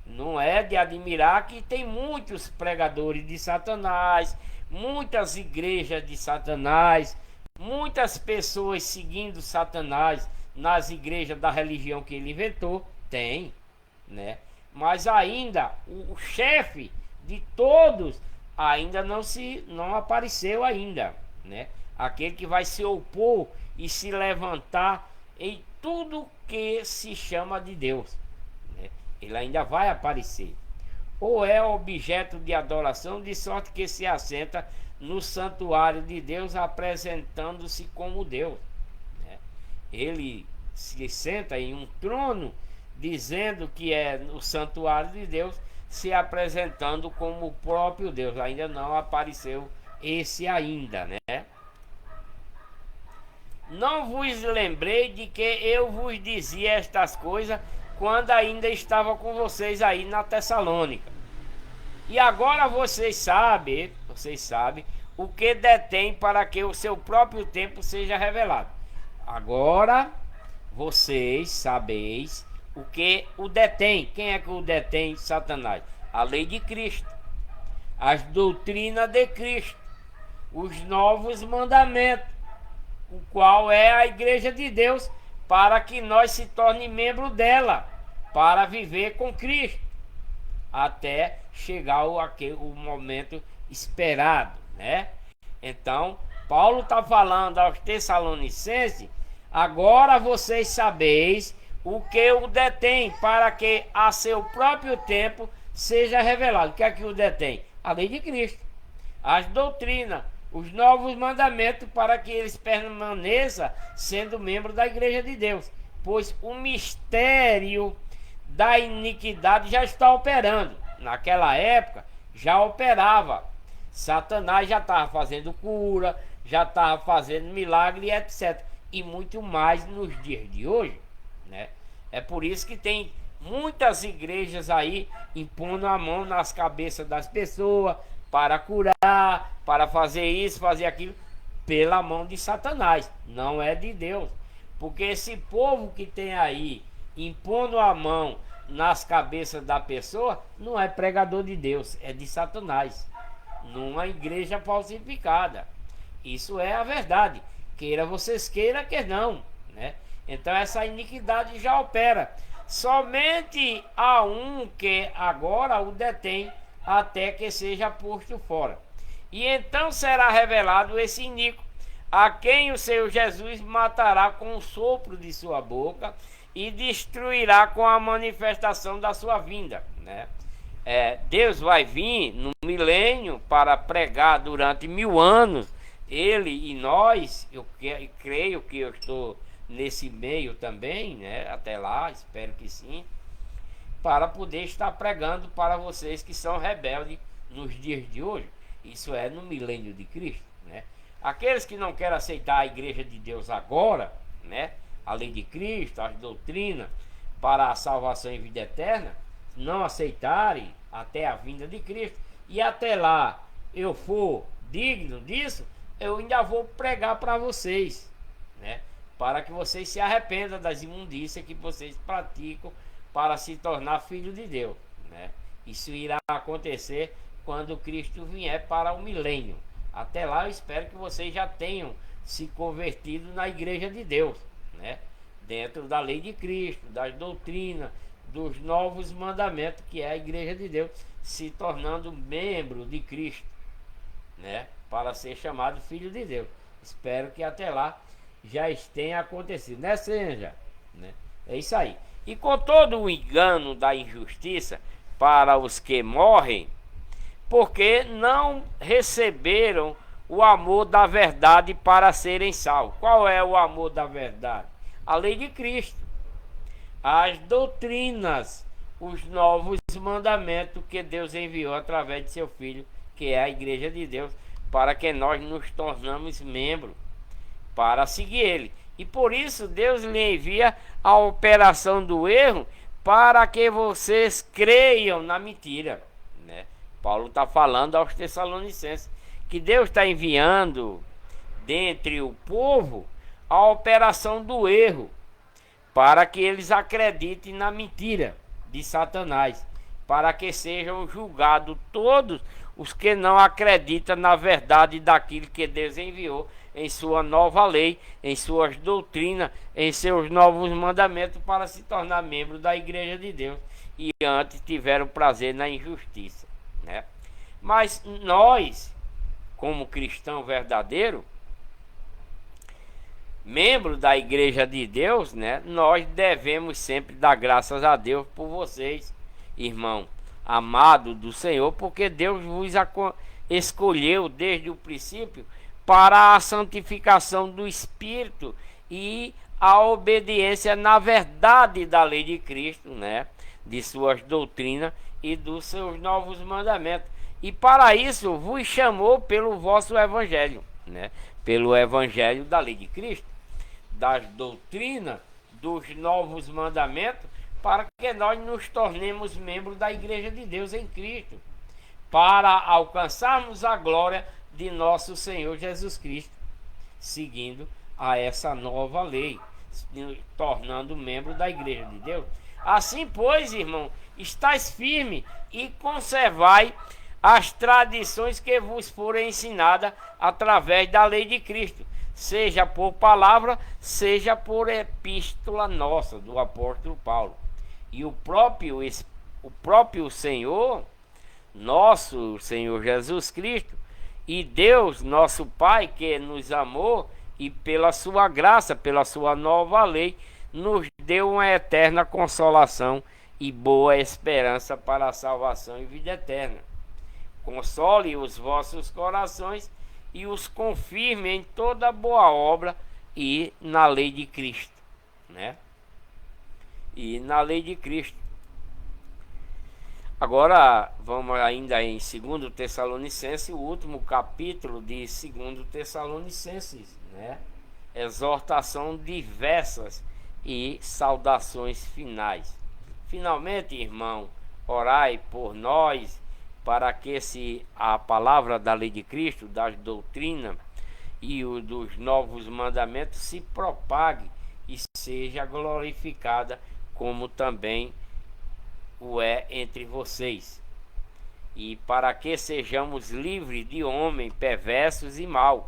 Não é de admirar que tem muitos pregadores de Satanás, muitas igrejas de Satanás, muitas pessoas seguindo Satanás nas igrejas da religião que ele inventou. Tem, né? Mas ainda o chefe de todos ainda não apareceu ainda, né? Aquele que vai se opor e se levantar em tudo que se chama de Deus, né? Ele ainda vai aparecer. Ou é objeto de adoração, de sorte que se assenta no santuário de Deus, apresentando-se como Deus, né? Ele se senta em um trono, dizendo que é no santuário de Deus, se apresentando como o próprio Deus. Ainda não apareceu esse ainda, né? Não vos lembrei de que eu vos dizia estas coisas quando ainda estava com vocês aí na Tessalônica. E agora vocês sabem o que detém, para que o seu próprio tempo seja revelado. Agora vocês sabeis o que o detém. Quem é que o detém? Satanás. A lei de Cristo, as doutrinas de Cristo, os novos mandamentos, o qual é a igreja de Deus, para que nós se torne membro dela, para viver com Cristo, até chegar o momento esperado, né? Então, Paulo está falando aos Tessalonicenses: agora vocês sabeis o que o detém, para que a seu próprio tempo seja revelado. O que é que o detém? A lei de Cristo, as doutrinas, os novos mandamentos, para que eles permaneçam sendo membro da igreja de Deus, pois o mistério da iniquidade já está operando. Naquela época já operava. Satanás já estava fazendo cura, já estava fazendo milagre, etc. E muito mais nos dias de hoje, né? É por isso que tem muitas igrejas aí impondo a mão nas cabeças das pessoas para curar, para fazer isso, fazer aquilo, pela mão de Satanás. Não é de Deus. Porque esse povo que tem aí impondo a mão nas cabeças da pessoa não é pregador de Deus, é de Satanás, numa igreja falsificada. Isso é a verdade, queira vocês queira que não, né? Então essa iniquidade já opera. Somente há um que agora o detém, até que seja posto fora. E então será revelado esse iníquo, a quem o Senhor Jesus matará com o sopro de sua boca e destruirá com a manifestação da sua vinda, né? Deus vai vir no milênio para pregar durante 1000 anos. Ele e nós, creio que eu estou nesse meio também, né? Até lá, espero que sim, para poder estar pregando para vocês que são rebeldes nos dias de hoje. Isso é no milênio de Cristo, né? Aqueles que não querem aceitar a igreja de Deus agora, né? A lei de Cristo, as doutrinas para a salvação e vida eterna, não aceitarem até a vinda de Cristo, e até lá eu for digno disso, eu ainda vou pregar para vocês, né? Para que vocês se arrependam das imundícias que vocês praticam para se tornar filho de Deus, né? Isso irá acontecer quando Cristo vier para o milênio. Até lá eu espero que vocês já tenham se convertido na igreja de Deus, né? Dentro da lei de Cristo, das doutrinas, dos novos mandamentos, que é a igreja de Deus, se tornando membro de Cristo, né? Para ser chamado filho de Deus. Espero que até lá já tenha acontecido, né, Senja? Né? É isso aí. E com todo o engano da injustiça para os que morrem, porque não receberam o amor da verdade para serem salvos. Qual é o amor da verdade? A lei de Cristo, as doutrinas, os novos mandamentos que Deus enviou através de seu Filho, que é a igreja de Deus, para que nós nos tornamos membros, para seguir ele. E por isso Deus lhe envia a operação do erro, para que vocês creiam na mentira, né? Paulo está falando aos Tessalonicenses que Deus está enviando dentre o povo a operação do erro, para que eles acreditem na mentira de Satanás, para que sejam julgados todos os que não acreditam na verdade daquilo que Deus enviou em sua nova lei, em suas doutrinas, em seus novos mandamentos, para se tornar membro da igreja de Deus, e antes tiveram prazer na injustiça, né? Mas nós, como cristão verdadeiro, membro da igreja de Deus, né, nós devemos sempre dar graças a Deus por vocês, irmão amado do Senhor, porque Deus vos escolheu desde o princípio para a santificação do Espírito e a obediência na verdade da lei de Cristo, né, de suas doutrinas e dos seus novos mandamentos. E para isso vos chamou pelo vosso evangelho, né, pelo evangelho da lei de Cristo, das doutrinas, dos novos mandamentos, para que nós nos tornemos membros da igreja de Deus em Cristo, para alcançarmos a glória de nosso Senhor Jesus Cristo, seguindo a essa nova lei, tornando membro da igreja de Deus. Assim, pois, irmão, estáis firme e conservai as tradições que vos foram ensinadas através da lei de Cristo, seja por palavra, seja por epístola nossa, do apóstolo Paulo. E o próprio Senhor, nosso Senhor Jesus Cristo, e Deus, nosso Pai, que nos amou, e pela sua graça, pela sua nova lei, nos deu uma eterna consolação e boa esperança para a salvação e vida eterna. Console os vossos corações e os confirme em toda boa obra e na lei de Cristo, né? E na lei de Cristo. Agora vamos ainda em 2 Tessalonicenses, o último capítulo de 2 Tessalonicenses, né? Exortação diversas e saudações finais. Finalmente, irmão, orai por nós, para que a palavra da lei de Cristo, das doutrinas e dos novos mandamentos se propague e seja glorificada, como também o é entre vocês, e para que sejamos livres de homens perversos e maus,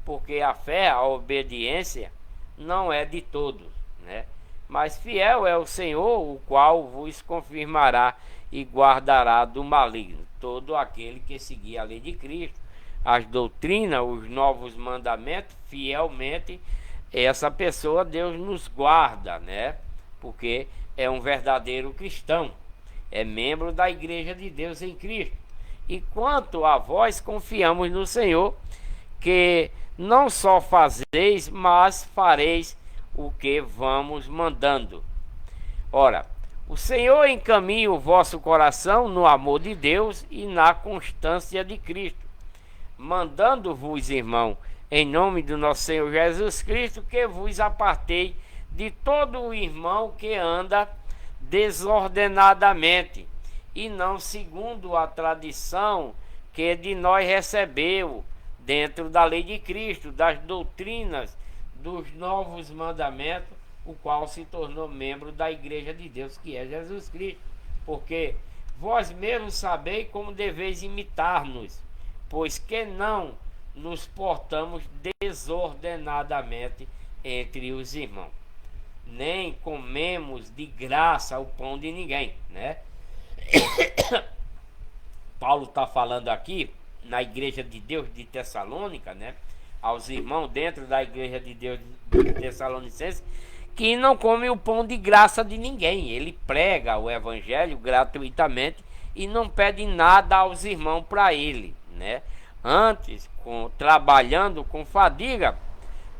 porque a fé, a obediência não é de todos, né? Mas fiel é o Senhor, o qual vos confirmará e guardará do maligno todo aquele que seguir a lei de Cristo, as doutrinas, os novos mandamentos, fielmente. Essa pessoa Deus nos guarda, né? Porque é um verdadeiro cristão. é membro da igreja de Deus em Cristo. E quanto a vós, confiamos no Senhor, que não só fazeis, mas fareis o que vamos mandando. Ora, o Senhor encaminha o vosso coração no amor de Deus e na constância de Cristo, mandando-vos, irmão, em nome do nosso Senhor Jesus Cristo, que vos apartei de todo o irmão que anda desordenadamente, e não segundo a tradição que de nós recebeu, dentro da lei de Cristo, das doutrinas dos novos mandamentos, o qual se tornou membro da igreja de Deus, que é Jesus Cristo. Porque vós mesmos sabeis como deveis imitar-nos, pois que não nos portamos desordenadamente entre os irmãos, nem comemos de graça o pão de ninguém, né? Paulo está falando aqui na igreja de Deus de Tessalônica, né? Aos irmãos dentro da igreja de Deus de Tessalonicenses, que não come o pão de graça de ninguém. Ele prega o evangelho gratuitamente e não pede nada aos irmãos para ele, né? Antes, trabalhando com fadiga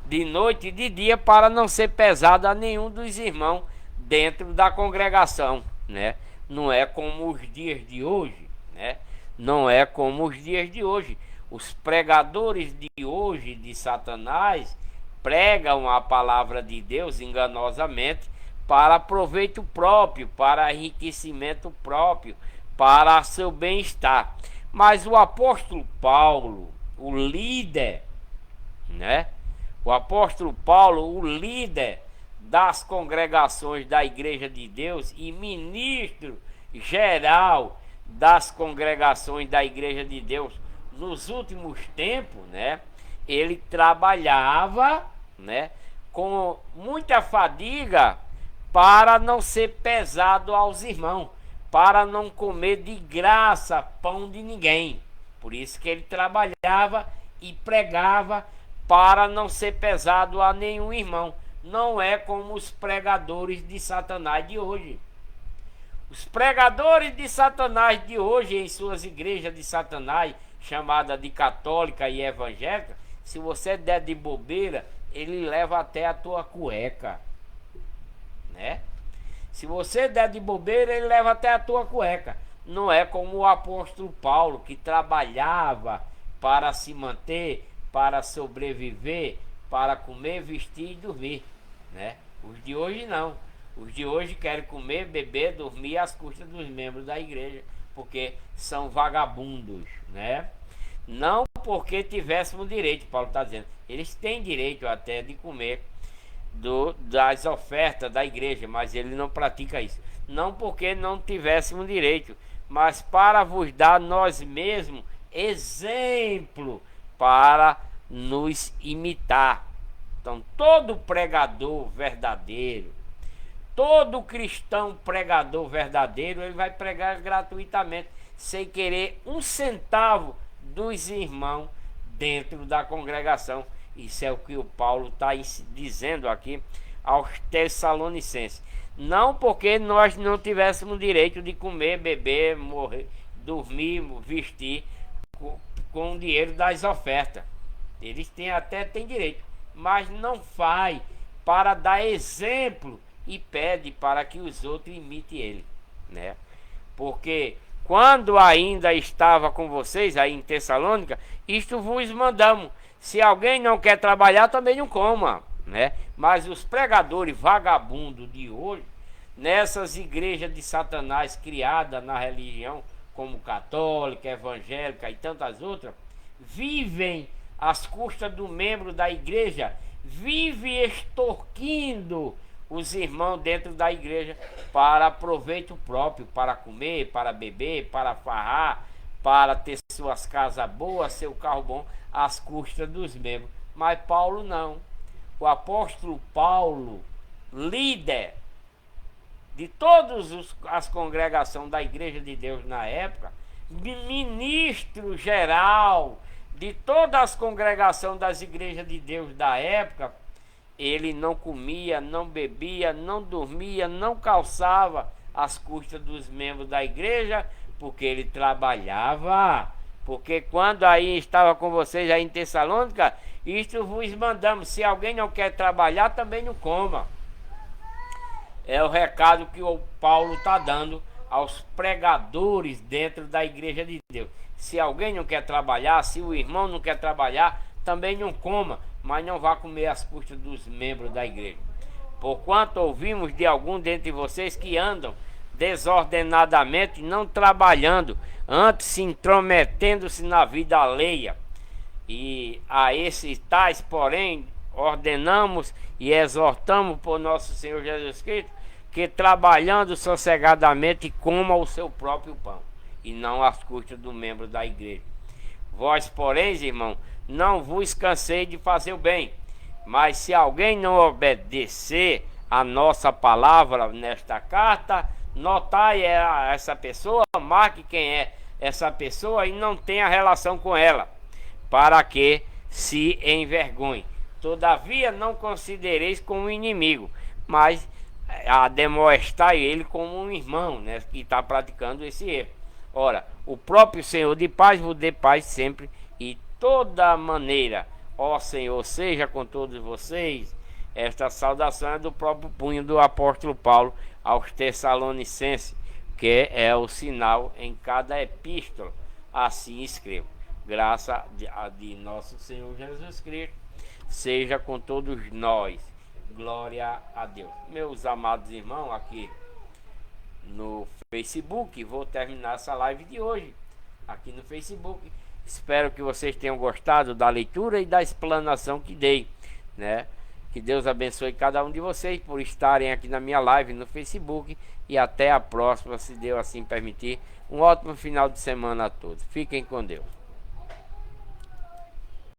de noite e de dia, para não ser pesado a nenhum dos irmãos dentro da congregação, né? Não é como os dias de hoje, né? Não é como os dias de hoje. Os pregadores de hoje de Satanás pregam a palavra de Deus enganosamente para proveito próprio, para enriquecimento próprio, para seu bem-estar. Mas o apóstolo Paulo, o líder, né? O apóstolo Paulo, o líder das congregações da igreja de Deus e ministro geral das congregações da igreja de Deus nos últimos tempos, né? Ele trabalhava, né, com muita fadiga para não ser pesado aos irmãos, para não comer de graça pão de ninguém. Por isso que ele trabalhava e pregava para não ser pesado a nenhum irmão. Não é como os pregadores de Satanás de hoje. Os pregadores de Satanás de hoje, em suas igrejas de Satanás, chamada de católica e evangélica, se você der de bobeira, ele leva até a tua cueca, né? Se você der de bobeira, ele leva até a tua cueca. Não é como o apóstolo Paulo, que trabalhava para se manter, para sobreviver, para comer, vestir e dormir, né? Os de hoje não. Os de hoje querem comer, beber, dormir às custas dos membros da igreja, porque são vagabundos, né? Não porque tivéssemos direito, Paulo está dizendo. Eles têm direito até de comer das ofertas da igreja, mas ele não pratica isso. Não porque não tivéssemos direito, mas para vos dar nós mesmos exemplo para nos imitar. Então, todo pregador verdadeiro, todo cristão pregador verdadeiro, ele vai pregar gratuitamente, sem querer um centavo dos irmãos dentro da congregação. Isso é o que o Paulo está dizendo aqui aos Tessalonicenses. Não porque nós não tivéssemos direito de comer, beber, morrer, dormir, vestir com o dinheiro das ofertas. Eles têm direito, mas não faz para dar exemplo e pede para que os outros imitem ele, né? Porque quando ainda estava com vocês aí em Tessalônica, isto vos mandamos: se alguém não quer trabalhar, também não coma, né? Mas os pregadores vagabundos de hoje, nessas igrejas de Satanás criadas na religião, como católica, evangélica e tantas outras, vivem às custas do membro da igreja, vive extorquindo os irmãos dentro da igreja para proveito próprio, para comer, para beber, para farrar, para ter suas casas boas, seu carro bom, às custas dos membros. Mas Paulo não. O apóstolo Paulo, líder de todas as congregações da igreja de Deus na época, ministro geral de todas as congregações das igrejas de Deus da época, ele não comia, não bebia, não dormia, não calçava às custas dos membros da igreja, porque ele trabalhava. Porque quando aí estava com vocês aí em Tessalônica, isto vos mandamos: se alguém não quer trabalhar, também não coma. É o recado que o Paulo está dando aos pregadores dentro da igreja de Deus. Se alguém não quer trabalhar, se o irmão não quer trabalhar, também não coma, mas não vá comer às custas dos membros da igreja. Porquanto ouvimos de algum dentre vocês que andam desordenadamente, não trabalhando, antes se intrometendo-se na vida alheia. E a esses tais, porém, ordenamos e exortamos por nosso Senhor Jesus Cristo, que trabalhando sossegadamente coma o seu próprio pão, e não às custas do membro da igreja. Vós, porém, irmão, não vos cansei de fazer o bem, mas se alguém não obedecer a nossa palavra nesta carta, notai essa pessoa, marque quem é essa pessoa e não tenha relação com ela, para que se envergonhe. Todavia não considereis como inimigo, mas admoestai ele como um irmão, né, que está praticando esse erro. Ora, o próprio Senhor de paz vos dê paz sempre e toda maneira. Ó Senhor, seja com todos vocês. Esta saudação é do próprio punho do apóstolo Paulo aos Tessalonicenses, que é o sinal em cada epístola. Assim escrevo. Graça de nosso Senhor Jesus Cristo seja com todos nós. Glória a Deus. Meus amados irmãos, aqui no Facebook, vou terminar essa live de hoje aqui no Facebook. Espero que vocês tenham gostado da leitura e da explanação que dei, né? Que Deus abençoe cada um de vocês por estarem aqui na minha live no Facebook, e até a próxima, se Deus assim permitir. Um ótimo final de semana a todos. Fiquem com Deus.